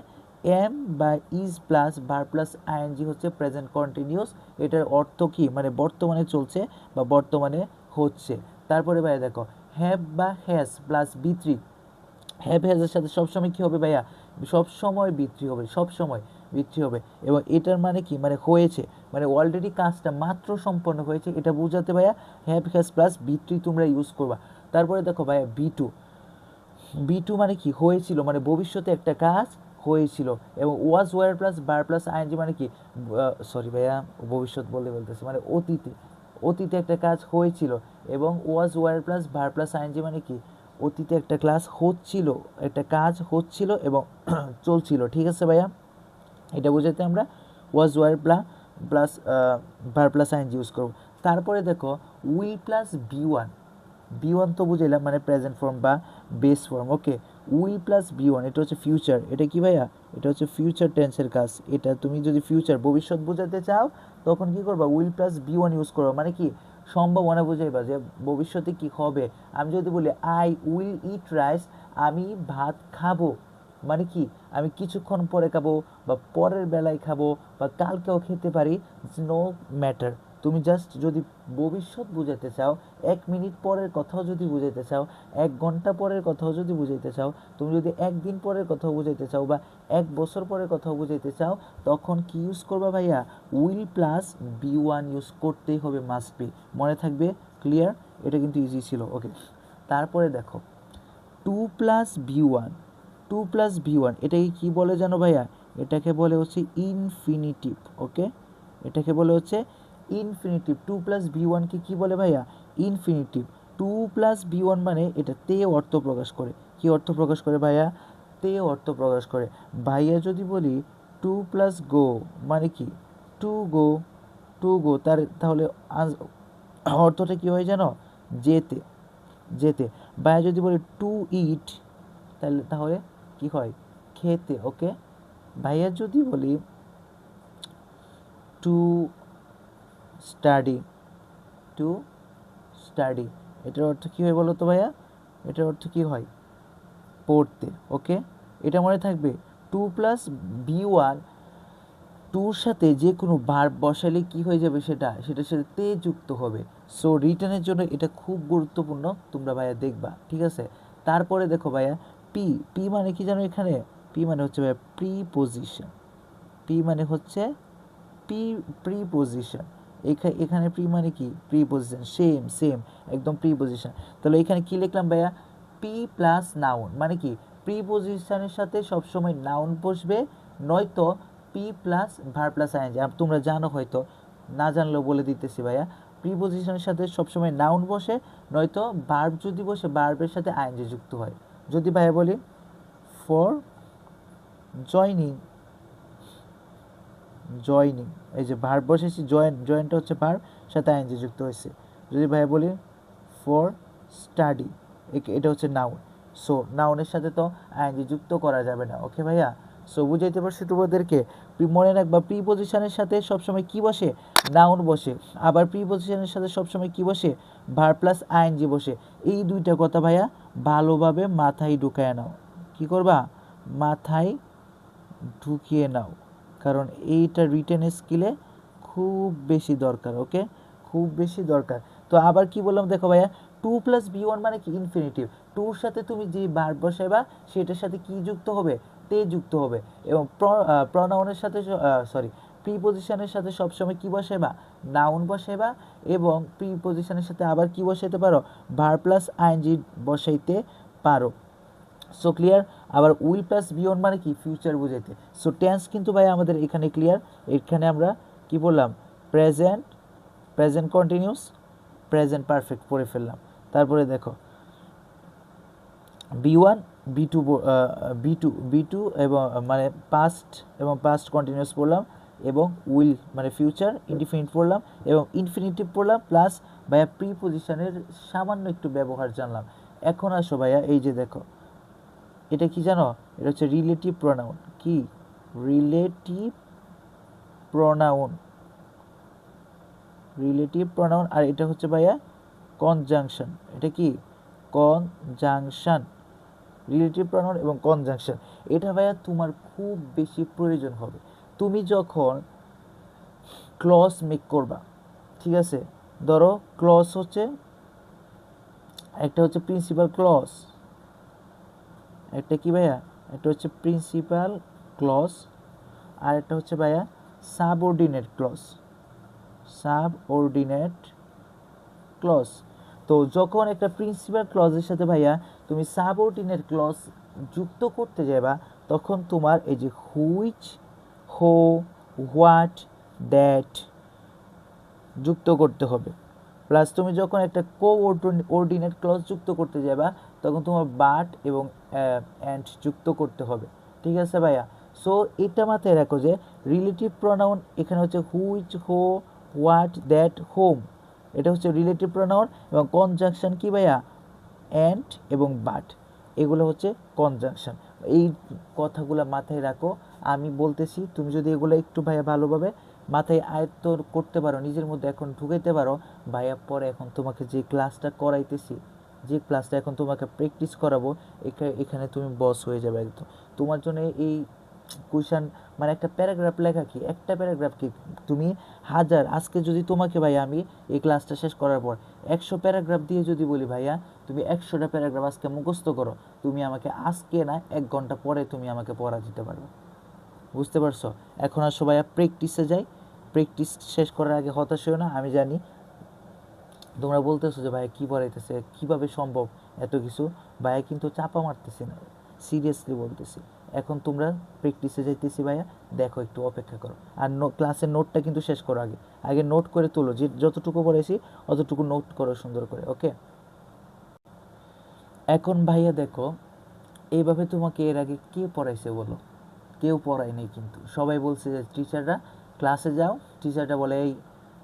এম বা is plus verb plus ING হচ্ছে প্রেজেন্ট কন্টিনিউয়াস, এটার অর্থ কি মানে বর্তমানে চলছে বা বর্তমানে হচ্ছে। তারপরে ভাইয়া দেখো হ্যাভ বা হ্যাজ প্লাস বি3, হ্যাভ হ্যাজের সাথে সবসময় কী হবে ভাইয়া? সবসময় বি3 হবে, সবসময় বি3 হবে। এবং এটার মানে কি মানে হয়েছে, মানে অলরেডি কাজটা মাত্র সম্পন্ন হয়েছে, এটা বোঝাতে ভাইয়া হ্যাভ হ্যাজ প্লাস বি3 তোমরা ইউজ করবা। তারপরে দেখো ভাইয়া বি2, বি2 মানে কি হয়েছিল, মানে ভবিষ্যতে একটা কাজ হয়েছিল। এবং ওয়াজ ওয়ার প্লাস বার প্লাস আইএনজি মানে কি সরি ভাইয়া ভবিষ্যৎ বলতেছি, মানে অতীতে, অতীতে একটা কাজ হয়েছিল। এবং was were plus verb plus ING মানে কি অতীতে একটা ক্লাস হচ্ছিল, একটা কাজ হচ্ছিল এবং চলছিল, ঠিক আছে ভাইয়া? এটা বোঝাতে আমরা was were plus verb plus ING use করব। তারপরে দেখো উইল প্লাস বি1, বি1 তো বুঝাইলাম মানে প্রেজেন্ট ফর্ম বা base form. Okay, will plus B one এটা হচ্ছে ফিউচার। এটা কি ভাইয়া? এটা হচ্ছে ফিউচার টেন্সের কাজ। এটা তুমি যদি ফিউচার ভবিষ্যৎ বোঝাতে চাও তখন কি করবা? উইল প্লাস বি1 ইউজ করবা, মানে কি সম্ভাবনা বুঝাইবা যে ভবিষ্যতে কি হবে। আমি যদি বলি আই উইল ইট রাইস, আমি ভাত খাবো, মানে কি আমি কিছুক্ষণ পরে খাবো বা পরের বেলায় খাবো বা কালকেও খেতে পারি, নো ম্যাটার। তুমি জাস্ট যদি ভবিষ্যৎ বুঝাতে চাও, 1 মিনিট পরের কথাও যদি বুঝাইতে চাও, 1 ঘন্টা পরের কথাও যদি বুঝাইতে চাও, তুমি যদি 1 দিন পরের কথাও বুঝাইতে চাও বা 1 বছর পরের কথাও বুঝাইতে চাও, তখন কি ইউজ করবা ভাইয়া? উইল প্লাস বি1 ইউজ করতেই হবে, মাস্ট বি। মনে থাকবে? ক্লিয়ার? এটা কিন্তু ইজি ছিল। ওকে, তারপরে দেখো 2 + বি1, 2 + বি1 এটাকে কি বলে জানো ভাইয়া? এটাকে বলে হচ্ছে ইনফিনিটিভ। ওকে, এটাকে বলে হচ্ছে ইনফিনিটিভ। 2 + বি1কে কি বলে ভাইয়া? ইনফিনিটিভ। 2 + বি1 মানে এটা তে অর্থ প্রকাশ করে। কি অর্থ প্রকাশ করে ভাইয়া? তে অর্থ প্রকাশ করে। ভাইয়া যদি বলি 2 + গো মানে কি? টু গো, টু গো, তাহলে অর্থটা কি হয় জানো? যেতে, যেতে। ভাইয়া যদি বলি টু ইট, তাহলে কি হয়? খেতে। ওকে, ভাইয়া যদি বলি টু স্টাডি, টু স্টাডি, এটার অর্থ কী হয় বলো তো ভাইয়া? এটার অর্থ কী হয়? পড়তে। ওকে, এটা মনে থাকবে। 2 + বি1, টুর সাথে যে কোনো ভার্ব বসালে কি হয়ে যাবে? সেটার সাথে তে যুক্ত হবে। সো রিটার্নের জন্য এটা খুব গুরুত্বপূর্ণ, তোমরা ভাইয়া দেখবা, ঠিক আছে? তারপরে দেখো ভাইয়া পি, পি মানে কি জানো এখানে? পি মানে হচ্ছে ভাইয়া প্রিপোজিশন। পি মানে হচ্ছে প্রিপোজিশন। এখানে প্রি মানে কি? প্রিপোজিশন। সেম সেম, একদম প্রিপোজিশন। তাহলে এখানে কি লিখলাম ভাইয়া? পি প্লাস নাউন, মানে কি প্রিপোজিশনের সাথে সবসময় নাউন বসবে, নয়তো P plus verb plus ING. তোমরা জানো হয়তো, না জানলেও বলে দিতেছি ভাইয়া। প্রিপোজিশনের সাথে সবসময় নাউন বসে, নয়তো ভার্ব যদি বসে ভার্বের সাথে আইএনজি যুক্ত হয়। যদি ভাইয়া বলি ফর জয়নিং, জয়নিং, এই যে ভার্ব বসেছি, জয়েনটা হচ্ছে ভার্ব, সাথে আইএনজি যুক্ত হয়েছে। যদি ভাইয়া বলি ফর স্টাডি, এটা হচ্ছে নাউন। সো নাউনের সাথে তো আইএনজি যুক্ত করা যাবে না। ওকে ভাইয়া, সো বুঝাইতে পারছি তোমাদেরকে? মনে রাখবা প্রিপোজিশনের সাথে সবসময় কি বসে? নাউন বসে। আবার প্রিপোজিশনের সাথে সবসময় কি বসে? ভার্ব প্লাস আইএনজি বসে। এই দুইটা কথা ভাইয়া ভালোভাবে মাথায় ঢুকায় নাও। কি করবা? মাথায় ঢুকিয়ে নাও, কারণ এইটা রিটেন স্কিলে খুব বেশি দরকার। ওকে, খুব বেশি দরকার। তো আবার কি বললাম দেখো ভাইয়া, 2 + বি1 মানে কি? ইনফিনিটিভ। টুর সাথে তুমি যে ভার্ব বসাইবা সেটার সাথে কি যুক্ত হবে? তে যুক্ত হবে। এবং প্রনাউনের সাথে সরি প্রিপোজিশনের সাথে সবসময় কি বসাইবা? নাউন বসাইবা। এবং প্রিপোজিশনের সাথে আবার কি বসাইতে পারো? ভার্ব প্লাস আইএনজি বসাইতে পারো। So clear? আবার উইল প্লাস বি1 মানে কি? ফিউচার বুঝাইতে। সো টেন্স কিন্তু ভাই আমাদের এখানে ক্লিয়ার। এখানে আমরা কি বললাম? Present, present continuous, present perfect পড়ে ফেললাম। তারপরে দেখো বি1, বি2, বি2 এবং মানে পাস্ট এবং পাস্ট কন্টিনিউস পড়লাম, এবং উইল মানে ফিউচার ইনডিফিনিট পড়লাম, এবং ইনফিনিটিভ পড়লাম, প্লাস ভাইয়া প্রিপোজিশনের সামান্য একটু ব্যবহার জানলাম। এখন আসো ভাইয়া, এই যে দেখো এটা কি জানো? এটা হচ্ছে রিলেটিভ প্রোনাউন। কি? Relative pronoun, relative pronoun. আর এটা হচ্ছে ভাইয়া কনজাংশন। এটা কি? কনজাংশন। রিলেটিভ প্রোনাউন এবং কনজাংশন, এটা ভাইয়া তোমার খুব বেশি প্রয়োজন হবে তুমি যখন ক্লজ মেক করবা। ঠিক আছে, ধরো ক্লজ হচ্ছে একটা হচ্ছে প্রিন্সিপাল ক্লজ, একটা কি ভাইয়া? একটা হচ্ছে প্রিন্সিপাল ক্লজ, আর একটা হচ্ছে ভাইয়া সাবঅর্ডিনেট ক্লজ, সাবঅর্ডিনেট ক্লজ। তো যখন একটা প্রিন্সিপাল ক্লজের সাথে ভাইয়া তুমি সাবঅর্ডিনেট ক্লজ যুক্ত করতে যাবা, তখন তোমার এই যে হুইচ, হো, হোয়াট, দ্যাট যুক্ত করতে হবে। প্লাস তুমি যখন একটা অর্ডিনেট ক্লজ যুক্ত করতে যাবা, তখন তোমার বাট এবং অ্যান্ড যুক্ত করতে হবে। ঠিক আছে ভাইয়া? সো এটা মাথায় রাখো যে রিলেটিভ প্রোনাউন এখানে হচ্ছে হুইচ, হো, হোয়াট, দ্যাট, হোম। এটা হচ্ছে রিলেটিভ প্রোনাউন এবং কনজাংশন কি ভাইয়া অ্যান্ড এবং বাট, এগুলো হচ্ছে কনজাংশন। এই কথাগুলো মাথায় রাখো, আমি বলতেছি, তুমি যদি এগুলো একটু ভাইয়া ভালোভাবে মাথায় আয়ত্ত করতে পারো, নিজের মধ্যে এখন ঢুকাইতে পারো, ভাইয়া পরে এখন তোমাকে যে ক্লাসটা করাইতেছি, যে ক্লাসটা এখন তোমাকে প্র্যাকটিস করাবো, এখানে তুমি বস হয়ে যাবে একদম। তোমার জন্য এই কোয়েশন মানে একটা প্যারাগ্রাফ লেখা কি, একটা প্যারাগ্রাফ কি তুমি হাজার, আজকে যদি তোমাকে ভাইয়া আমি এই ক্লাসটা শেষ করার পর 100 প্যারাগ্রাফ দিয়ে যদি বলি ভাইয়া তুমি 100টা প্যারাগ্রাফ আজকে মুখস্থ করো, তুমি আমাকে আজকে না 1 ঘন্টা পরে তুমি আমাকে পড়া দিতে পারবে। বুঝতে পারছো? এখন আর সবাই প্র্যাকটিসে যাই, প্র্যাকটিস শেষ করার আগে হতাশ হও না। আমি জানি তোমরা বলতেছো যে ভাইয়া কী পড়াইতেছে, কীভাবে সম্ভব এত কিছু, ভাইয়া কিন্তু চাপা মারতেছি না, সিরিয়াসলি বলতেছি। এখন তোমরা প্র্যাকটিসে যাইতেছি ভাইয়া, দেখো একটু অপেক্ষা করো। আর ক্লাসের নোটটা কিন্তু শেষ করো, আগে আগে নোট করে তোলো, যে যতটুকু পড়েছি অতটুকু নোট করো সুন্দর করে, ওকে? এখন ভাইয়া দেখো, এইভাবে তোমাকে এর আগে কে পড়াইছে বলো? কেউ পড়ায়নি কিন্তু, সবাই বলছে যে টিচাররা ক্লাসে যাও, টিচারটা বলে এই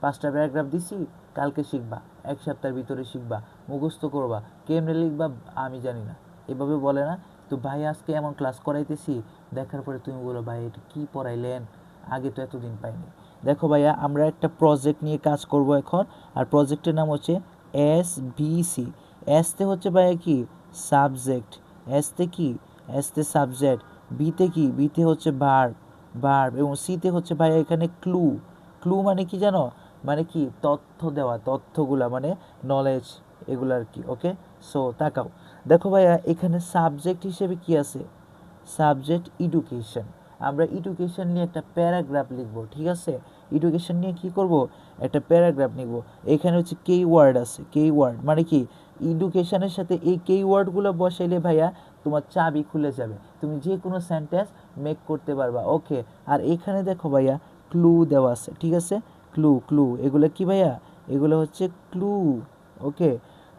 5টা প্যারাগ্রাফ দিছি, কালকে শিখবা, 1 সপ্তাহের ভিতরে শিখবা, মুখস্থ করবা, কেমনে লিখবা আমি জানি না, এভাবে বলে না? তো ভাই আজকে এমন ক্লাস করাইতেছি, দেখার পরে তুমি বলো ভাই এটা কী পড়াইলেন, আগে তো এতদিন পাইনি। দেখো ভাইয়া, আমরা একটা প্রজেক্ট নিয়ে কাজ করব এখন, আর প্রজেক্টের নাম হচ্ছে SBC। এসতে হচ্ছে ভাইয়া কি সাবজেক্ট, এসতে কি এসতে সাবজেক্ট, বিতে কি বিতে হচ্ছে ভার্ব, ভার্ব, এবং সিতে হচ্ছে ভাইয়া এখানে ক্লু। ক্লু মানে কি জানো? মানে কি তথ্য দেওয়া, তথ্যগুলা মানে নলেজ, এগুলো আর কি, ওকে? সো তাকাও, দেখো ভাইয়া এখানে সাবজেক্ট হিসেবে কি আছে? Subject education. আমরা এডুকেশন নিয়ে একটা প্যারাগ্রাফ লিখব, ঠিক আছে? এডুকেশন নিয়ে কি করব? একটা প্যারাগ্রাফ লিখব। এখানে হচ্ছে ওয়ার্ড আছে, ওয়ার্ড মানে কি এডুকেশনের সাথে এই ওয়ার্ডগুলো বসাইলে ভাইয়া তোমার চাবি খুলে যাবে, তুমি যে কোনো সেন্টেন্স মেক করতে পারবা, ওকে? আর এখানে দেখো ভাইয়া ক্লু দেওয়া আছে, ঠিক আছে? ক্লু, ক্লু, এগুলো কি ভাইয়া? এগুলো হচ্ছে ক্লু, ওকে?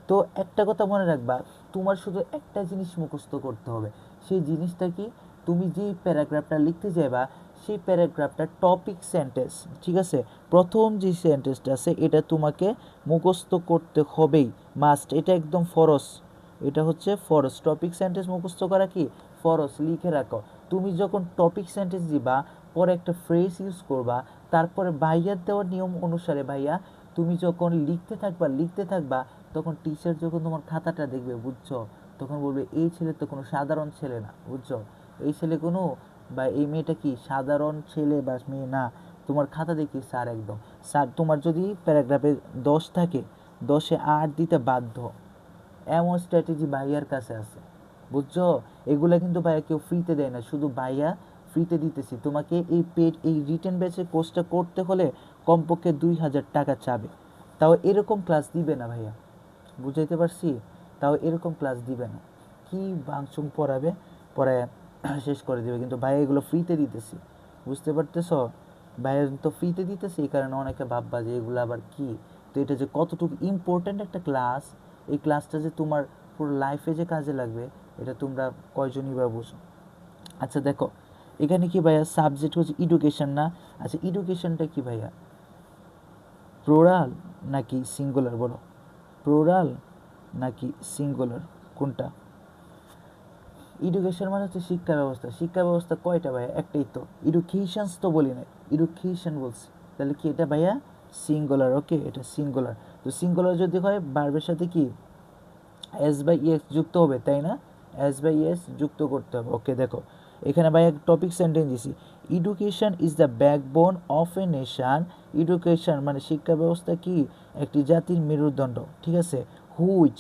তো একটা কথা মনে রাখবা, তোমার শুধু একটা জিনিস মুখস্থ করতে হবে। সেই জিনিসটা কি? তুমি যেই প্যারাগ্রাফটা লিখতে যাবা সেই প্যারাগ্রাফটা টপিক সেন্টেন্স, ঠিক আছে? প্রথম যে সেন্টেন্সটা আছে এটা তোমাকে মুখস্থ করতে হবেই, মাস্ট, এটা একদম ফরজ, এটা হচ্ছে ফরজ। টপিক সেন্টেন্স মুখস্থ করা কি ফরজ, লিখে রাখো। তুমি যখন টপিক সেন্টেন্স দিবা, পরে একটা ফ্রেজ ইউজ করবা, তারপরে ভাইয়ার দেওয়ার নিয়ম অনুসারে ভাইয়া তুমি যখন লিখতে থাকবা, তখন টিচার যখন তোমার খাতাটা দেখবে, বুঝছো, তখন বলবে এই ছেলে তো কোনো সাধারণ ছেলে না, বুঝছো, এই ছেলে কোনো বা এই মেয়েটা কি সাধারণ ছেলে বা মেয়ে না। তোমার খাতা দেখি স্যার একদম, স্যার তোমার যদি প্যারাগ্রাফে 10 থাকে, 10-এ 8 দিতে বাধ্য, এমন স্ট্র্যাটেজি ভাইয়ার কাছে আছে, বুঝছো? এগুলা কিন্তু ভাইয়া কেউ ফ্রিতে দেয় না, শুধু ভাইয়া ফ্রিতে দিতেছি তোমাকে। এই রিটেন ব্যাচের কোর্সটা করতে হলে কমপক্ষে 2000 টাকা চাবে, তাও এরকম ক্লাস দিবে না ভাইয়া, বুঝাইতে পারছি? তাও এরকম ক্লাস দিবে না, কি বাংচুং পড়াবে, পড়ায় শেষ করে দেবে, কিন্তু ভাইয়া এগুলো ফ্রিতে দিতেছি, বুঝতে পারতেছ? ভাইয়া তো ফ্রিতে দিতেছি, এই কারণে অনেকে ভাববা যে এগুলো আবার কি। তো এটা যে কতটুকু ইম্পর্ট্যান্ট একটা ক্লাস, এই ক্লাসটা যে তোমার পুরো লাইফে যে কাজে লাগবে, এটা তোমরা কয়জনই বা বুঝো? আচ্ছা দেখো, এখানে কি ভাইয়া সাবজেক্ট হচ্ছে এডুকেশন না? আচ্ছা এডুকেশনটা কি ভাইয়া, প্লুরাল নাকি সিঙ্গুলার বলো? প্লুরাল নাকি সিঙ্গুলার, কোনটা? এডুকেশন মানে হচ্ছে শিক্ষা ব্যবস্থা। শিক্ষা ব্যবস্থা কয়টা ভাইয়া? একটাই তো, এডুকেশনস তো বলি না, এডুকেশন বলছি। তাহলে কি এটা ভাইয়া সিঙ্গুলার, ওকে? এটা সিঙ্গুলার। তো সিঙ্গুলার যদি হয় ভার্বের সাথে কি এস বাই ইএস যুক্ত হবে, তাই না? এস বাই ইএস যুক্ত করতে হবে, ওকে? দেখো এখানে ভাই এক টপিক সেন্টেন্স দিছি, education is the backbone of a nation. Education মানে শিক্ষা ব্যবস্থা কি একটি জাতির মেরুদণ্ড, ঠিক আছে? হুইচ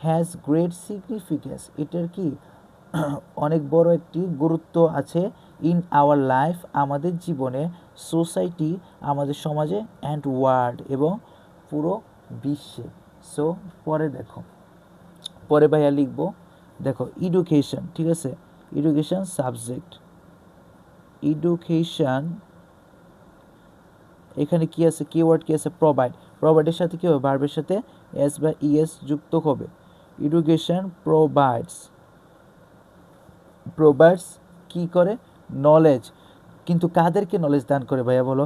হ্যাজ গ্রেট সিগনিফিকেন্স, এটার কি অনেক বড় একটি গুরুত্ব আছে, ইন আওয়ার লাইফ, আমাদের জীবনে, সোসাইটি, আমাদের সমাজে, অ্যান্ড ওয়ার্ল্ড, এবং পুরো বিশ্বে। সো পরে দেখো, পরে ভাইয়া লিখবো, দেখো এডুকেশন, ঠিক আছে? এডুকেশন সাবজেক্ট, এডুকেশন, এখানে কি আছে, কিওয়ার্ড কি আছে? প্রোভাইড। প্রোভাইডের সাথে কি হবে? ভার্বের সাথে এস বা ইএস যুক্ত হবে। এডুকেশন প্রোভাইডস, প্রোভাইডস কি করে? নলেজ। কিন্তু কাদেরকে নলেজ দান করে ভাইয়া বলো?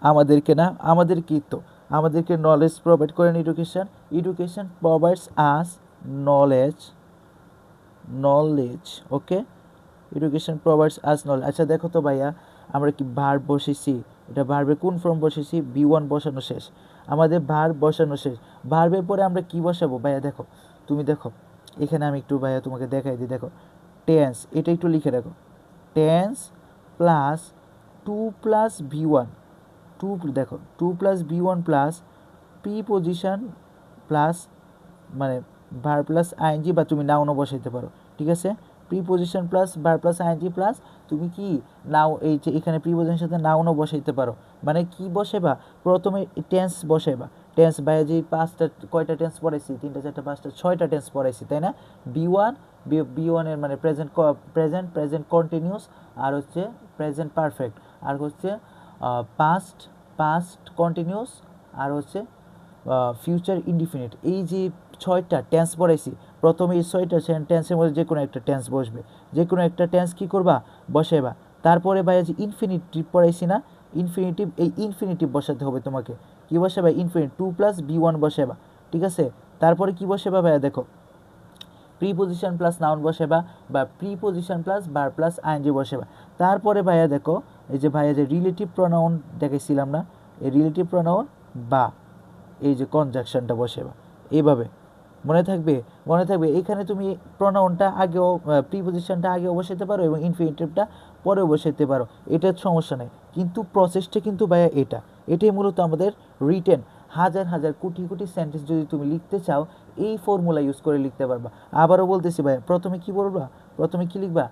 আমাদেরকে না? আমাদের কি তো আমাদেরকে নলেজ প্রোভাইড করেন education, education provides us knowledge, knowledge ওকে, এডুকেশন প্রোভাইডস আস নলেজ। আচ্ছা দেখো তো ভাইয়া, আমরা কি ভার্ব বসেছি, এটা ভার্বে কোন ফর্ম বসেছি, বি1 বসানো শেষ, আমাদের ভার্ব বসানো শেষ। ভার্বের পরে আমরা কি বসাবো ভাইয়া, দেখো তুমি দেখো এখানে আমি একটু ভাইয়া তোমাকে দেখাই দিই, দেখো টেন্স, এটা একটু লিখে রাখো, টেন্স প্লাস 2 + V1, দেখো 2 + V1 প্লাস প্রিপোজিশন প্লাস মানে ভার্ব প্লাস আইএনজি, বা তুমি নাউনও বসাইতে পারো, ঠিক আছে। Preposition plus verb plus ING plus তুমি কি নাও, এই যে এখানে প্রিপোজিশনের সাথে নাউনও বসাইতে পারো। মানে কি বসাইবা, প্রথমে টেন্স বসাইবা, টেন্স ভাইয়া যে পাঁচটা, কয়টা টেন্স পড়াইছি, 3টা 4টা 5টা 6টা টেন্স পড়াইছি তাই না। বি1, বি1 এর মানে প্রেজেন্ট, প্রেজেন্ট কন্টিনিউয়াস, আর হচ্ছে প্রেজেন্ট পারফেক্ট, আর হচ্ছে পাস্ট, কন্টিনিউয়াস, আর হচ্ছে ফিউচার ইনডিফিনিট। এই যে 6টা টেন্স পড়াইছি, প্রথমে এই 6টা টেন্সের মধ্যে যে কোনো একটা টেন্স বসবে, যে কোনো একটা টেন্স কি করবা, বসাইবা। তারপরে ভাইয়া যে ইনফিনিটিভ পড়াইছি না, ইনফিনিটিভ, এই ইনফিনিটিভ বসাতে হবে তোমাকে, কি বসাবা, ইনফিনিট 2 + V1 বসাবা, ঠিক আছে। তারপরে কি বসাবা ভাইয়া, দেখো প্রিপোজিশন প্লাস নাউন বসাবা, বা preposition plus verb plus ING বসাবা। তারপরে ভাইয়া দেখো, এই যে ভাইয়া যে রিলেটিভ প্রোনাউন দেখাইছিলাম না, এই রিলেটিভ প্রোনাউন বা এই যে কনজাকশনটা বসাবা, এইভাবে মনে থাকবে, মনে থাকবে। এখানে তুমি প্রোনাউনটা আগেও, প্রিপোজিশনটা আগেও বসাতে পারো এবং ইনফিনিটিভটা পরেও বসাতে পারো, এটার সমস্যা নেই। কিন্তু প্রসেসটা কিন্তু ভাইয়া এটাই মূলত আমাদের রিটেন, হাজার হাজার কোটি কোটি সেন্টেন্স যদি তুমি লিখতে চাও, এই ফর্মুলা ইউজ করে লিখতে পারবা। আবারও বলতেছি ভাইয়া, প্রথমে কি বলবা, প্রথমে কি লিখবা,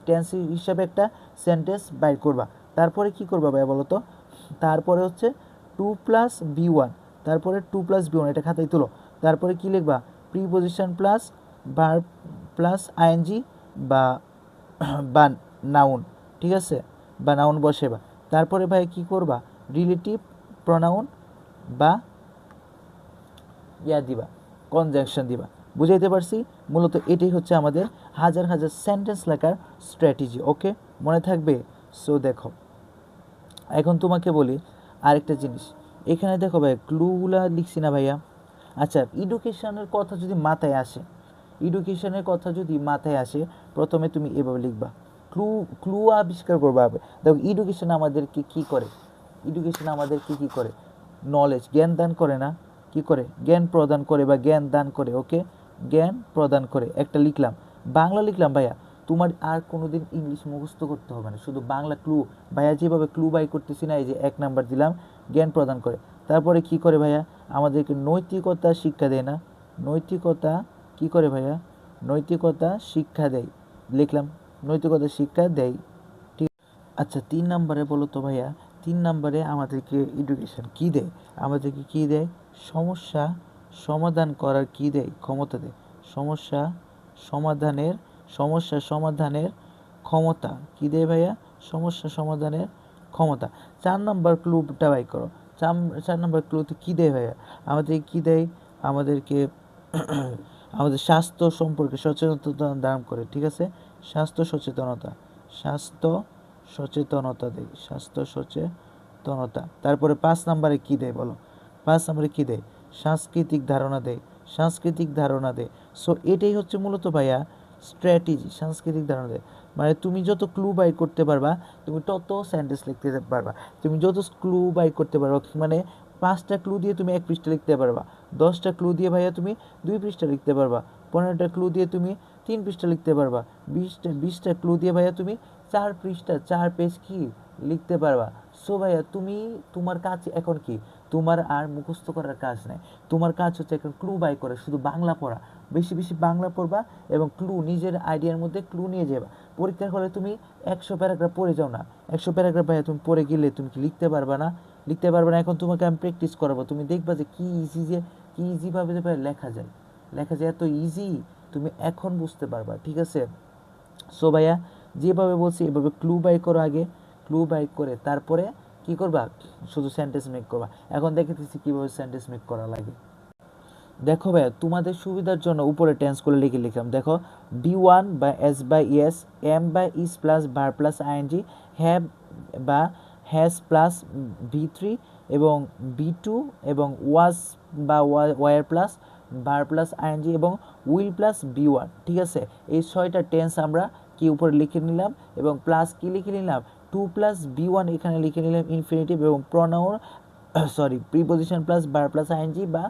টেন্স হিসাবে একটা সেন্টেন্স বাইর করবা। তারপরে কি করবা ভাইয়া বলো তো, তারপরে হচ্ছে 2 + V1, তারপরে 2 + V1, এটা খাতায় তুলো। তারপরে কি লিখবা, preposition plus verb plus ING বা বা নাউন, ঠিক আছে, বা নাউন বসেবা। তারপরে ভাই কি করবা, রিলেটিভ প্রোনাউন বা দিবা, কনজাংশন দিবা। বুঝাইতে পারছি, মূলত এটাই হচ্ছে আমাদের হাজার হাজার সেন্টেন্স লেখার স্ট্র্যাটেজি, ওকে, মনে থাকবে। সো দেখো, এখন তোমাকে বলি আরেকটা জিনিস, এখানে দেখো ভাই ক্লুগুলা লিখছি না ভাইয়া। আচ্ছা, এডুকেশনের কথা যদি মাথায় আসে, এডুকেশনের কথা যদি মাথায় আসে, প্রথমে তুমি এভাবে লিখবা, ক্লু আবিষ্কার করবা। দেখো এডুকেশন আমাদেরকে কি করে, এডুকেশন আমাদেরকে কি করে, নলেজ, জ্ঞান দান করে না, কি করে, জ্ঞান প্রদান করে বা জ্ঞান দান করে, ওকে, জ্ঞান প্রদান করে, একটা লিখলাম, বাংলা লিখলাম ভাইয়া। তোমার আর কোনোদিন ইংলিশ মুখস্থ করতে হবে না, শুধু বাংলা ক্লু, ভাইয়া যেভাবে ক্লু বাই করতেছি না, এই যে 1 নাম্বার দিলাম, জ্ঞান প্রদান করে। তারপরে কি করে ভাইয়া, আমাদেরকে নৈতিকতা শিক্ষা দেয় না, নৈতিকতা কি করে ভাইয়া, নৈতিকতা শিক্ষা দেয়, লিখলাম, নৈতিকতা শিক্ষা দেয়, ঠিক। আচ্ছা 3 নম্বরে বলো তো ভাইয়া, 3 নম্বরে আমাদেরকে এডুকেশন কি দেয়, আমাদেরকে কি দেয়, সমস্যা সমাধান করার কি দেয়, ক্ষমতা দেয়, সমস্যা সমাধানের, ক্ষমতা কি দেয় ভাইয়া, সমস্যা সমাধানের ক্ষমতা। 4 নম্বর ক্লুটা বাই করো, 4 নম্বর ক্লুতে কি দেয় ভাইয়া, আমাদের কি দেয়, আমাদেরকে আমাদের স্বাস্থ্য সম্পর্কে সচেতনতা দান করে, ঠিক আছে, স্বাস্থ্য সচেতনতা দেয়, স্বাস্থ্য সচেতনতা। তারপরে 5 নম্বরে কি দেয় বলো, 5 নম্বরে কি দেয়, সাংস্কৃতিক ধারণা দেয়, সো এটাই হচ্ছে মূলত ভাইয়া স্ট্র্যাটেজি, সাংস্কৃতিক ধারণা দেয়। মানে তুমি যত ক্লু বাই করতে পারবা, তুমি তত সেন্টেন্স লিখতে পারবা, তুমি যত ক্লু বাই করতে পারবা, মানে 5টা ক্লু দিয়ে তুমি 1 পৃষ্ঠা লিখতে পারবা, 10টা ক্লু দিয়ে ভাইয়া তুমি 2 পৃষ্ঠা লিখতে পারবা, 15টা ক্লু দিয়ে তুমি 3 পৃষ্ঠা লিখতে পারবা, 20টা ক্লু দিয়ে ভাইয়া তুমি 4 পৃষ্ঠা 4 পেজ কি লিখতে পারবা। সো ভাইয়া তুমি, তোমার কাজ এখন কি, তোমার আর মুখস্থ করার কাজ নেই, তোমার কাজ হচ্ছে এখন ক্লু বাই করে, শুধু বাংলা পড়া, বেশি বেশি বাংলা পড়বা এবং ক্লু নিজের আইডিয়ার মধ্যে ক্লু নিয়ে যাবা। পরীক্ষার হলে তুমি 100 প্যারাগ্রাফ পড়ে যাও না, 100 প্যারাগ্রাফ ভাইয়া তুমি পড়ে গেলে তুমি কি লিখতে পারবা না, এখন তোমাকে আমি প্র্যাকটিস করাবো, তুমি দেখবা যে কি ইজিভাবে যে লেখা যায়, এত ইজি, তুমি এখন বুঝতে পারবা, ঠিক আছে। সো ভাইয়া যেভাবে বলছি এভাবে ক্লু বাই করো, আগে ক্লু বাই করে তারপরে কি করবা, শুধু সেন্টেন্স মেক করবা। এখন দেখতেছি কীভাবে সেন্টেন্স মেক করা লাগে। দেখো ভাইয়া তোমাদের সুবিধার জন্য উপরে টেন্সগুলো লিখে লিখলাম, দেখো বি1 বা এস বা ইয়েস, এম বা is plus verb plus ING, have বা হ্যাজ প্লাস ভি3 এবং বি টু এবং ওয়াজ বা ওয়ার প্লাস বার প্লাস আইএনজি এবং উইল প্লাস বি ওয়ান, ঠিক আছে। এই 6টা টেন্স আমরা কি উপরে লিখে নিলাম এবং প্লাস কি লিখে নিলাম টু প্লাস বি ওয়ান এখানে লিখে নিলাম ইনফিনিটিভ এবং প্রনাউন প্রিপোজিশন প্লাস বার প্লাস আইএনজি বা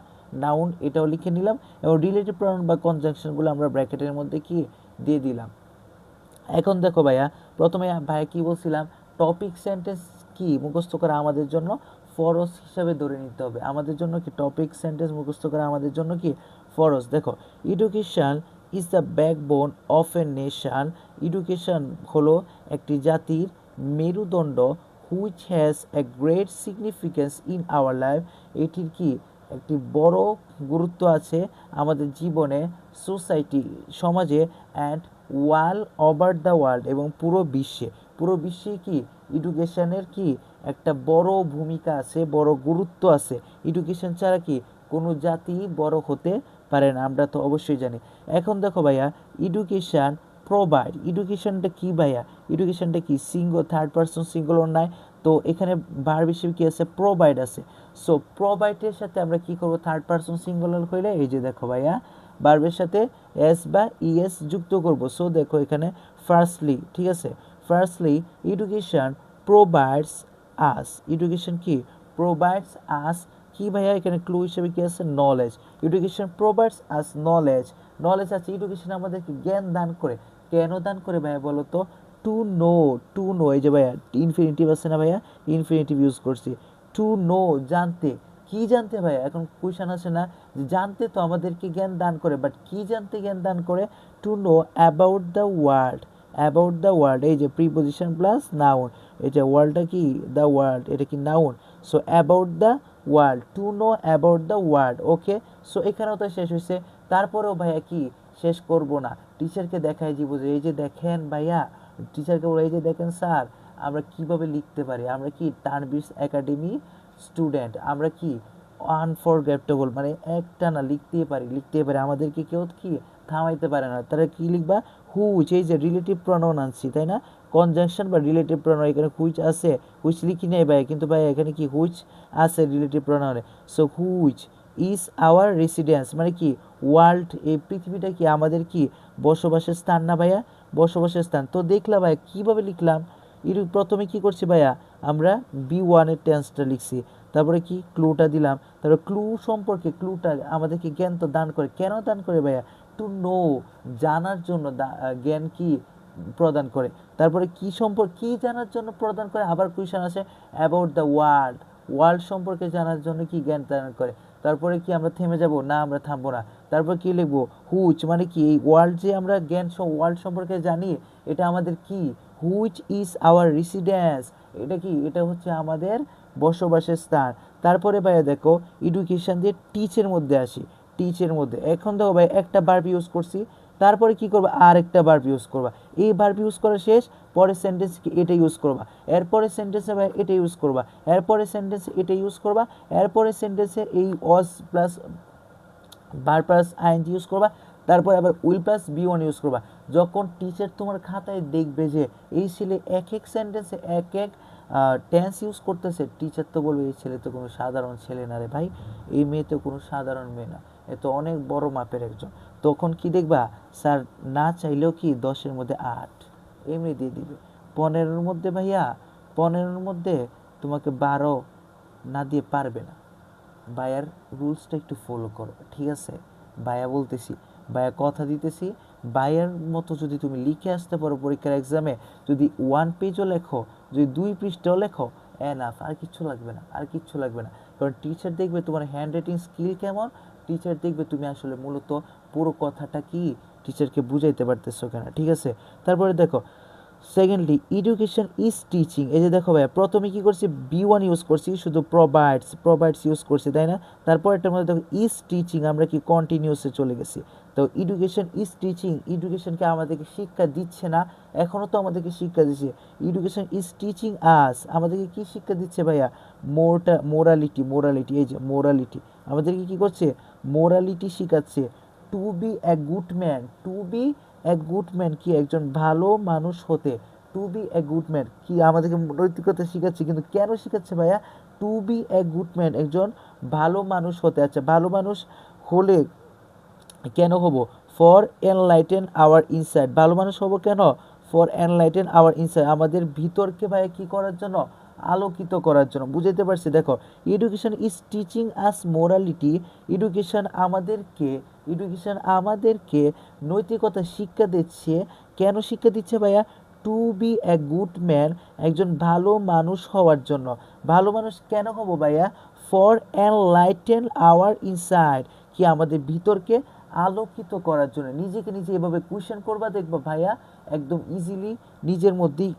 নাউন এটাও লিখে নিলাম এবং রিলেটিভ প্রনাউন বা কনজাংশনগুলো আমরা ব্র্যাকেটের মধ্যে কি দিয়ে দিলাম। এখন দেখো ভাইয়া, প্রথমে ভাইয়া কি বলছিলাম, টপিক সেন্টেন্স কি মুখস্থ করা আমাদের জন্য ফরজ হিসাবে ধরে নিতে হবে। আমাদের জন্য কি টপিক সেন্টেন্স মুখস্থ করা আমাদের জন্য কি ফরজ। দেখো, education is the backbone of a nation. Education হলো একটি জাতির মেরুদণ্ড, which has a great significance in our life. এটির কি একটি বড় গুরুত্ব আছে আমাদের জীবনে, সোসাইটি সমাজে, and wall over the world এবং পুরো বিশ্বে কি এডুকেশনের কি একটা বড় ভূমিকা আছে, বড় গুরুত্ব আছে। এডুকেশন ছাড়া কি কোনো জাতি বড় হতে পারে না, আমরা তো অবশ্যই জানি। এখন দেখো ভাইয়া, এডুকেশন প্রোভাইড, এডুকেশনটা কি ভাইয়া, এডুকেশনটা কি থার্ড পারসন সিঙ্গুলার নাই, তো এখানে ভার্ব হিসেবে কি আছে প্রোভাইড আছে। সো প্রোভাইডের সাথে আমরা কি করব, থার্ড পারসন সিঙ্গুলার হইলে এই যে দেখো ভাইয়া ভার্বের সাথে এস বা ইএস যুক্ত করব। সো দেখো এখানে ফার্স্টলি, ঠিক আছে, firstly education provides us, education কি প্রোভাইডস আস কি ভাইয়া, এখানে ক্লু হিসেবে কি আছে knowledge. Education provides us knowledge, knowledge আছে, এডুকেশন আমাদেরকে জ্ঞান দান করে। কেন দান করে ভাইয়া বলো তো, টু নো, টু নো, এই যে ভাইয়া ইনফিনিটিভ আছে না ভাইয়া, ইনফিনিটিভ ইউজ করছি। টু নো জানতে, কি জানতে ভাইয়া, এখন কোয়েশ্চেন আছে না যে জানতে তো আমাদেরকে জ্ঞান দান করে, বাট কি জানতে জ্ঞান দান করে, to know about the world, about the world, এই যে প্রিপোজিশন প্লাস নাউন, এই যে ওয়ার্ল্ডটা কি দ্য ওয়ার্ল্ড, এটা কি noun. So about the world, to know about the world, okay. So এখানেও তো শেষ হয়েছে। তারপরেও ভাইয়া কি শেষ করব না, টিচারকে দেখাই দিব যে এই যে দেখেন ভাইয়া, টিচারকে বলে এই যে দেখেন স্যার আমরা কিভাবে লিখতে পারি, আমরা কি তানভীর একাডেমি স্টুডেন্ট, আমরা কি আনফরগেটেবল, মানে একটানা লিখতেই পারি, আমাদেরকে কেউ কি থামাইতে পারে না। তারা কি লিখবা, হুইচ, এই যে রিলেটিভ প্রনাউন আনছি তাই না, কনজাংশন বা রিলেটিভ প্রনাউন, এখানে হুইচ আছে, হুইচ লিখি নেই ভাই, কিন্তু ভাই এখানে কি হুইচ আছে রিলেটিভ প্রনাউনে। So which is our residence, মানে কি ওয়ার্ল্ড, এই পৃথিবীটা কি আমাদের কি বসবাসের স্থান না ভাইয়া, বসবাসের স্থান। তো দেখলাম ভাইয়া কীভাবে লিখলাম, প্রথমে কি করছি ভাইয়া, আমরা বি ওয়ানের টেন্সটা লিখছি, তারপরে কি ক্লুটা দিলাম, তারপরে ক্লু সম্পর্কে, ক্লুটা আমাদেরকে জ্ঞান তো দান করে, কেন দান করে ভাইয়া, টু নো জানার জন্য, জ্ঞান কি প্রদান করে। তারপরে কি সম্পর্কে, কি জানার জন্য প্রদান করে, আবার কোয়েশ্চেন আছে অ্যাবাউট দ্য ওয়ার্ল্ড, ওয়ার্ল্ড সম্পর্কে জানার জন্য কি জ্ঞান দান করে। তারপরে কি আমরা থেমে যাব না, আমরা থামবো না। তারপর কি লিখবো, হুইচ, মানে কি এই ওয়ার্ল্ড যে আমরা জ্ঞান ওয়ার্ল্ড সম্পর্কে জানি, এটা আমাদের কি, হুইচ ইজ আওয়ার রেসিডেন্স, এটা কি, এটা হচ্ছে আমাদের বসবাসের স্থান। তারপরে ভাইয়া দেখো এডুকেশন দিয়ে টিচের মধ্যে আসি, টিচের মধ্যে এখন দেখো ভাই একটা ভার্ব ইউজ করছি, তারপরে কি করবা আর একটা ভার্ব ইউজ করবা, এই ভার্ব ইউজ করা শেষ, পরের সেন্টেন্স এটা ইউজ করবা, এরপরের সেন্টেন্সে ভাই এটা ইউজ করবা, এরপরের সেন্টেন্সে এটা ইউজ করবা, এরপরের সেন্টেন্সে এই ওয়াজ প্লাস বার প্লাস আইএনজি ইউজ করবা, তারপরে আবার will plus V one use করবা। যখন টিচার তোমার খাতায় দেখবে যে এই ছেলে এক এক সেন্টেন্সে এক এক টেন্স ইউজ করতেছে, টিচার তো বলবে এই ছেলে তো কোনো সাধারণ ছেলে না রে ভাই, এই মেয়ে তো কোনো সাধারণ মেয়ে না, এ তো অনেক বড় মাপের একজন। তখন কি দেখবা, স্যার না চাইলেও কি 10-এর মধ্যে 8 এমনি দিয়ে দিবে, 15-এর মধ্যে ভাইয়া 15-এর মধ্যে তোমাকে 12 না দিয়ে পারবে না। বায়ার রুলসটা একটু ফলো করো, ঠিক আছে, বায়া বলতেছি, বায়া কথা দিতেছি, বায়ার মতো যদি তুমি লিখে আসতে পারো পরীক্ষার এক্সামে, যদি 1 পেজও লেখো, যদি 2 পৃষ্ঠাও লেখো, এনাফ, আর কিচ্ছু লাগবে না, আর কিচ্ছু লাগবে না। কারণ টিচার দেখবে তোমার হ্যান্ড রাইটিং স্কিল কেমন, টিচার দেখবে তুমি আসলে মূলত পুরো কথাটা কি টিচারকে বুঝাইতে পারতেছো কিনা, ঠিক আছে। তারপরে দেখো সেকেন্ডলি এডুকেশন ইজ টিচিং, এই যে দেখো ভাইয়া প্রথমে কি করছি বি ওয়ান ইউজ করছি, শুধু প্রোভাইডস ইউজ করছি তাই না, তারপর এটার মধ্যে দেখো ইজ টিচিং, আমরা কি কন্টিনিউসে চলে গেছি। তো এডুকেশন ইজ টিচিং, এডুকেশনকে আমাদেরকে শিক্ষা দিচ্ছে না, এখনও তো আমাদেরকে শিক্ষা দিচ্ছে। এডুকেশন ইজ টিচিং আস, আমাদেরকে কি শিক্ষা দিচ্ছে ভাইয়া, মোরালিটি, এই যে মোরালিটি আমাদেরকে কি করছে, মোরালিটি শিখাচ্ছে। To be a good man, to be a good man কি একজন ভালো মানুষ হতে, to be a good man কি আমাদেরকে নৈতিকতা শিখাচ্ছে, কিন্তু কেন শিখাচ্ছে ভাইয়া, to be a good man, একজন ভালো মানুষ হতে। আচ্ছা, ভালো মানুষ হলে কেন হব? ফর এনলাইটেন আওয়ার ইনসাইড, ভালো মানুষ হব কেন? ফর এনলাইটেন আওয়ার ইনসাইড, আমাদের ভিতরকে ভাই কি করার জন্য? আলোকিত করার জন্য। বুঝাইতে পারছি? দেখো, education is teaching us morality, education আমাদেরকে নৈতিকতা শিক্ষা দিচ্ছে। কেন শিক্ষা দিচ্ছে ভাইয়া? To be a good man, একজন ভালো মানুষ হওয়ার জন্য। ভালো মানুষ কেন হব ভাইয়া? ফর এনলাইটেন আওয়ার ইনসাইড, কি আমাদের ভিতরকে আলোকিত করার জন্য। নিজেকে নিজে এভাবে কোয়েশ্চেন করবা, দেখবো ভাইয়া একদম ইজিলি নিজের মধ্যেই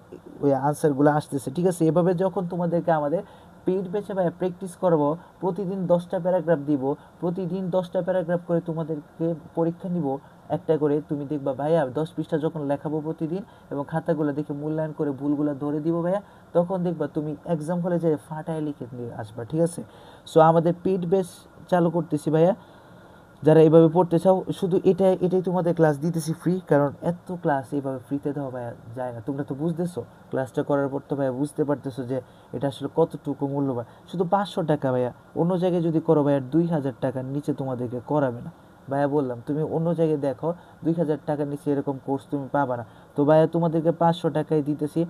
ওই আনসারগুলো আসতেছে। ঠিক আছে, এভাবে যখন তোমাদেরকে আমাদের পেইড ব্যাচে ভাইয়া প্র্যাকটিস করবো, প্রতিদিন 10টা প্যারাগ্রাফ দিব, প্রতিদিন 10টা প্যারাগ্রাফ করে তোমাদেরকে পরীক্ষা নিব একটা করে। তুমি দেখবা ভাইয়া 10 পৃষ্ঠা যখন লেখাবো প্রতিদিন, এবং খাতাগুলো দেখে মূল্যায়ন করে ভুলগুলো ধরে দিব ভাইয়া, তখন দেখবা তুমি এক্সাম হলে যে ফাটায় লিখে নিয়ে আসবা। ঠিক আছে, সো আমাদের পেইড ব্যাচ চালু করতেছি ভাইয়া। যারা এইভাবে পড়তে চাও, শুধু এটাই তোমাদের ক্লাস দিতেছি ফ্রি, কারণ এত ক্লাস এইভাবে ফ্রিতে দেওয়া ভাইয়া যায় না। তোমরা তো বুঝতেছো, ক্লাসটা করার পর তো ভাইয়া বুঝতে পারতেছো যে এটা আসলে কতটুকু মূল্যবান। শুধু 500 টাকা ভাইয়া, অন্য জায়গায় যদি করো ভাইয়া 2000 টাকার নিচে তোমাদেরকে করাবে না। ভাইয়া বললাম, তুমি অন্য জায়গায় দেখো 2000 টাকার নিচে এরকম কোর্স তুমি পাবা না। তো ভাইয়া তোমাদেরকে 500 টাকায় দিতেছি।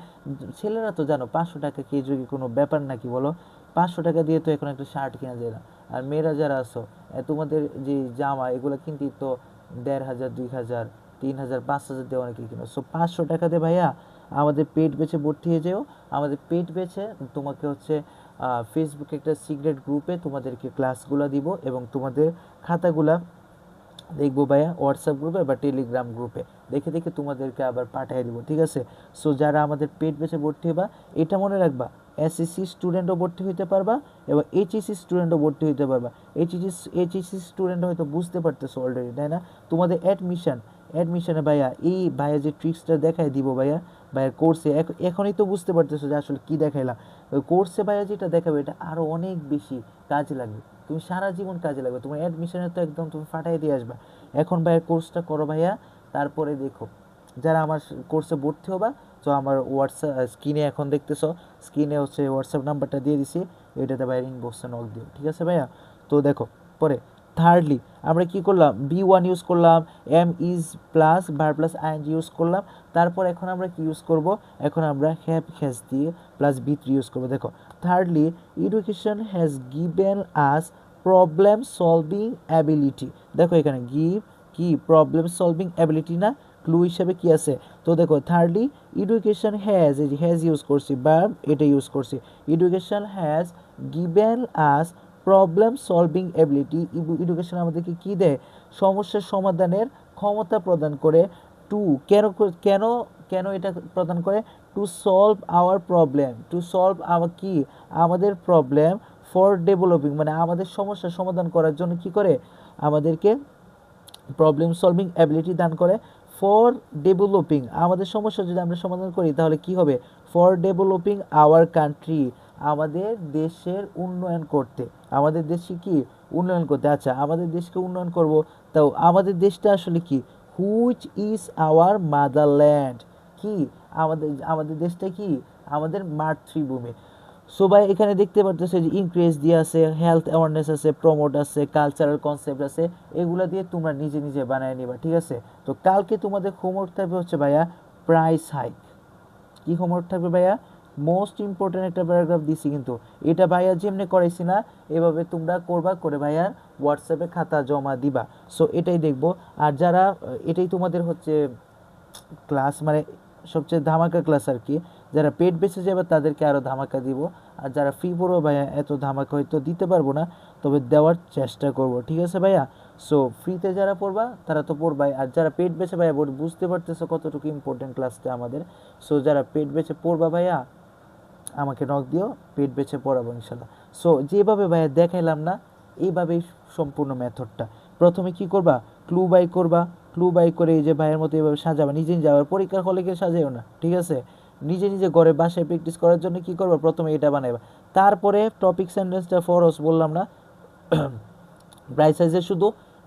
ছেলেরা তো জানো 500 টাকা কি যদি কোনো ব্যাপার নাকি বলো? 500 টাকা দিয়ে তো এখন একটা শার্ট কেনা যায় না। আর মেয়েরা যারা আছো, তোমাদের যে জামা এগুলো কিনতে তো 1500, 2000, 3000, 5000 দিয়ে অনেকে কিনো। সো 500 টাকা দিয়ে ভাইয়া আমাদের পেট বেচে ভর্তি হয়ে যেও। আমাদের পেট বেচে তোমাকে হচ্ছে ফেসবুকে একটা সিক্রেট গ্রুপে তোমাদেরকে ক্লাসগুলো দিব, এবং তোমাদের খাতাগুলা দেখবো ভাইয়া হোয়াটসঅ্যাপ গ্রুপে বা টেলিগ্রাম গ্রুপে দেখে দেখে তোমাদেরকে আবার পাঠিয়ে দিব। ঠিক আছে, সো যারা আমাদের পেট বেচে ভর্তি হবা, এটা মনে রাখবা, এসএসসি স্টুডেন্টও ভর্তি হইতে পারবা এবং এইচএসসি স্টুডেন্টও ভর্তি হইতে পারবা। এইচএসসি স্টুডেন্ট হয়তো বুঝতে পারতেছো অলরেডি, তাই না? তোমাদের অ্যাডমিশনে ভাইয়া এই ভাইয়া যে ট্রিক্সটা দেখাই দিব ভাইয়া, ভাইয়ার কোর্সে এখনই তো বুঝতে পারতেছো যে আসলে কী দেখাইলাম। ওই কোর্সে ভাইয়া যেটা দেখাবে এটা আরও অনেক বেশি কাজে লাগবে, তুমি সারা জীবন কাজে লাগবে। তোমার অ্যাডমিশনে তো একদম তুমি ফাটাই দিয়ে আসবা। এখন ভাইয়া কোর্সটা করো ভাইয়া, তারপরে দেখো যারা আমার কোর্সে ভর্তি হবা, তো আমার হোয়াটসঅ্যাপ স্ক্রিনে এখন দেখতেছো, স্ক্রিনে হচ্ছে হোয়াটসঅ্যাপ নাম্বারটা দিয়ে দিছি, এটাতে ভাইয়ের ইনবক্সে নক দিও। ঠিক আছে ভাইয়া, তো দেখো পরে থার্ডলি আমরা কি করলাম? B1 ইউজ করলাম, am is plus verb plus ING use করলাম। তারপর এখন আমরা কি ইউজ করব? এখন আমরা হ্যাজ দিয়ে প্লাস B3 ইউজ করবো। দেখো, thirdly education has given us problem solving ability. দেখো এখানে কি প্রবলেম সলভিং অ্যাবিলিটি না, ক্লু হিসেবে কি আছে? তো দেখো, থার্ডলি এডুকেশন হ্যাজ, এই যে হ্যাজ ইউজ করছি, ভার্ব এটা ইউজ করছি, education has given us problem solving ability. Education আমাদেরকে কি দেয়? সমস্যার সমাধানের ক্ষমতা প্রদান করে। টু কেন কেন কেন এটা প্রদান করে? To solve hour problem, to solve hour কি আমাদের প্রবলেম, ফর ডেভেলপিং মানে আমাদের সমস্যার সমাধান করার জন্য কি করে? আমাদেরকে প্রবলেম সলভিং অ্যাবিলিটি দান করে। ফর ডেভেলপিং আমাদের সমস্যা যদি আমরা সমাধান করি তাহলে কি হবে? ফর ডেভেলপিং আওয়ার কান্ট্রি, আমাদের দেশের উন্নয়ন করতে, আমাদের দেশে কি উন্নয়ন করতে। আচ্ছা, আমাদের দেশকে উন্নয়ন করব, তাও আমাদের দেশটা আসলে কি? হুইচ ইজ আওয়ার মাদারল্যান্ড, কি আমাদের দেশটা কি? আমাদের মাতৃভূমি। সো ভাই এখানে দেখতে পারতেছে যে ইনক্রিজ দিয়ে আছে, হেলথ অ্যাওয়ারনেস আছে, প্রমোট আছে, কালচারাল কনসেপ্ট আছে, এগুলো দিয়ে তোমরা নিজে নিজে বানায় নিবা। ঠিক আছে, তো কালকে তোমাদের হোমওয়ার্ক থাকবে হচ্ছে ভাইয়া প্রাইস হাইক। কি হোমওয়ার্ক থাকবে ভাইয়া? মোস্ট ইম্পর্টেন্ট একটা প্যারাগ্রাফ দিছি, কিন্তু এটা ভাইয়া যেমনি করাইছি না, এভাবে তোমরা করবা, করে ভাইয়ার হোয়াটসঅ্যাপে খাতা জমা দিবা। সো এটাই দেখবো। আর যারা এটাই তোমাদের হচ্ছে ক্লাস, মানে সবচেয়ে ধামাকা ক্লাস আর কি। যারা পেড বেসে যাবে তাদেরকে আরও ধামাকা দিব, আর যারা ফ্রি পড়বো ভাইয়া এত ধামাকা হয়তো দিতে পারবো না, তবে দেওয়ার চেষ্টা করব। ঠিক আছে ভাইয়া, সো ফ্রিতে যারা পড়বা তারা তো পড়বাই, আর যারা পেড বেচে ভাইয়া বুঝতে পারতেছো কতটুকু ইম্পর্টেন্ট ক্লাসটা আমাদের। সো যারা পেড বেচে পড়বা ভাইয়া আমাকে নক দিও, পেড বেচে পড়াবো ইনশাল্লাহ। সো যেভাবে ভাইয়া দেখাইলাম না, এইভাবেই সম্পূর্ণ মেথডটা। প্রথমে কি করবা? ক্লু বাই করবা, ক্লু বাই করে এই যে ভাইয়ের মতো এভাবে সাজাবা, নিজে নিজে। আবার পরীক্ষার হলে গিয়ে সাজাইও না, ঠিক আছে? নিজে নিজে ঘরে বাসায় প্র্যাকটিস করার জন্য কি করবা? প্রথমে এটা বানাইবা, তারপরে টপিক সেন্টেন্সটা ফরজ বললাম না, ব্রাইট সাইজের শুধু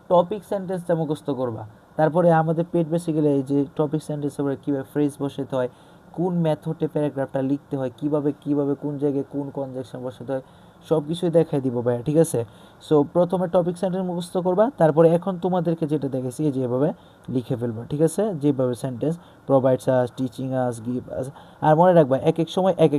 টপিক সেন্টেন্সটা মুখস্থ করবা। তারপরে আমাদের পেট বেসে গেলে এই যে টপিক সেন্টেন্সের উপরে কীভাবে ফ্রেজ বসাতে হয়, কোন মেথডে প্যারাগ্রাফটা লিখতে হয়, কিভাবে কোন জায়গায় কোন কনজাংশন বসাতে হয়, সব কিছুই দেখাই দিব ভাইয়া, ঠিক আছে? সো প্রথমে টপিক সেন্টেন্স মুখস্থ করবা, তারপরে এখন তোমাদেরকে যেটা দেখেছি এই যেভাবে লিখে ফেলবা, ঠিক আছে? যেভাবে সেন্টেন্স প্রোভাইডস আস, টিচিং আস, গিভ আস। আর মনে রাখবা এক এক সময় এক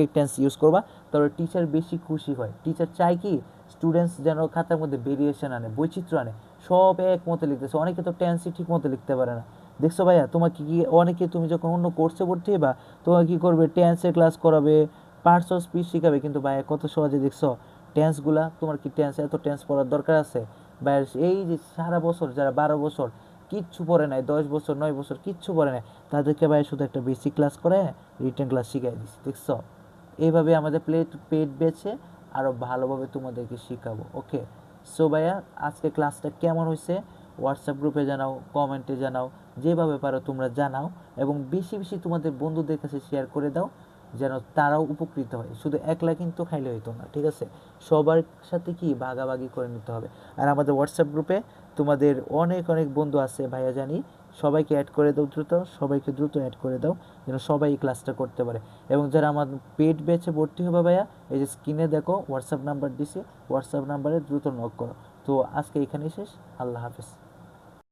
এক টেন্স ইউজ করবা, তাহলে টিচার বেশি খুশি হয়। টিচার চায় কি স্টুডেন্টস যেন খাতার মধ্যে ভেরিয়েশন আনে, বৈচিত্র্য আনে। সব এক মতো লিখতেছে, অনেকে তো টেন্সই ঠিক মতো লিখতে পারে না। দেখছো ভাইয়া, তোমাকে কি অনেকে, তুমি যখন অন্য কোর্সে ভর্তি হবা তোমাকে কি করবে, টেন্সের ক্লাস করাবে, পার্টস অফ স্পিচ শিখাবে, কিন্তু ভাইয়া কত সহজে দেখছো টেন্সগুলা। তোমার কি টেন্স এত টেন্স পড়ার দরকার আছে? ভাইয়া এই যে সারা বছর যারা 12 বছর কিচ্ছু পড়ে নাই, 10 বছর 9 বছর কিচ্ছু পড়ে নাই, তাদেরকে ভাইয়া শুধু একটা বেসিক ক্লাস করে রিটেন ক্লাস শিখাই দিচ্ছি, দেখছো? এইভাবে আমাদের পেড বেছে আরও ভালোভাবে তোমাদেরকে শেখাবো। ওকে, সো ভাইয়া আজকে ক্লাসটা কেমন হয়েছে হোয়াটসঅ্যাপ গ্রুপে জানাও, কমেন্টে জানাও, যেভাবে পারো তোমরা জানাও, এবং বেশি বেশি তোমাদের বন্ধুদের কাছে শেয়ার করে দাও যেন তারাও উপকৃত হয়। শুধু একলা কিন্তু খাইলে হইতো না, ঠিক আছে? সবার সাথে কি ভাগাভাগি করে নিতে হবে। আর আমাদের হোয়াটসঅ্যাপ গ্রুপে তোমাদের অনেক অনেক বন্ধু আছে ভাইয়া জানি, সবাইকে অ্যাড করে দাও দ্রুত, সবাইকে দ্রুত অ্যাড করে দাও যেন সবাই এই ক্লাসটা করতে পারে। এবং যারা আমার পেড ব্যাচে ভর্তি হবে ভাইয়া, এই যে স্ক্রিনে দেখো হোয়াটসঅ্যাপ নাম্বার দিছি, হোয়াটসঅ্যাপ নাম্বারে দ্রুত নক করো। তো আজকে এখানেই শেষ, আল্লাহ হাফেজ।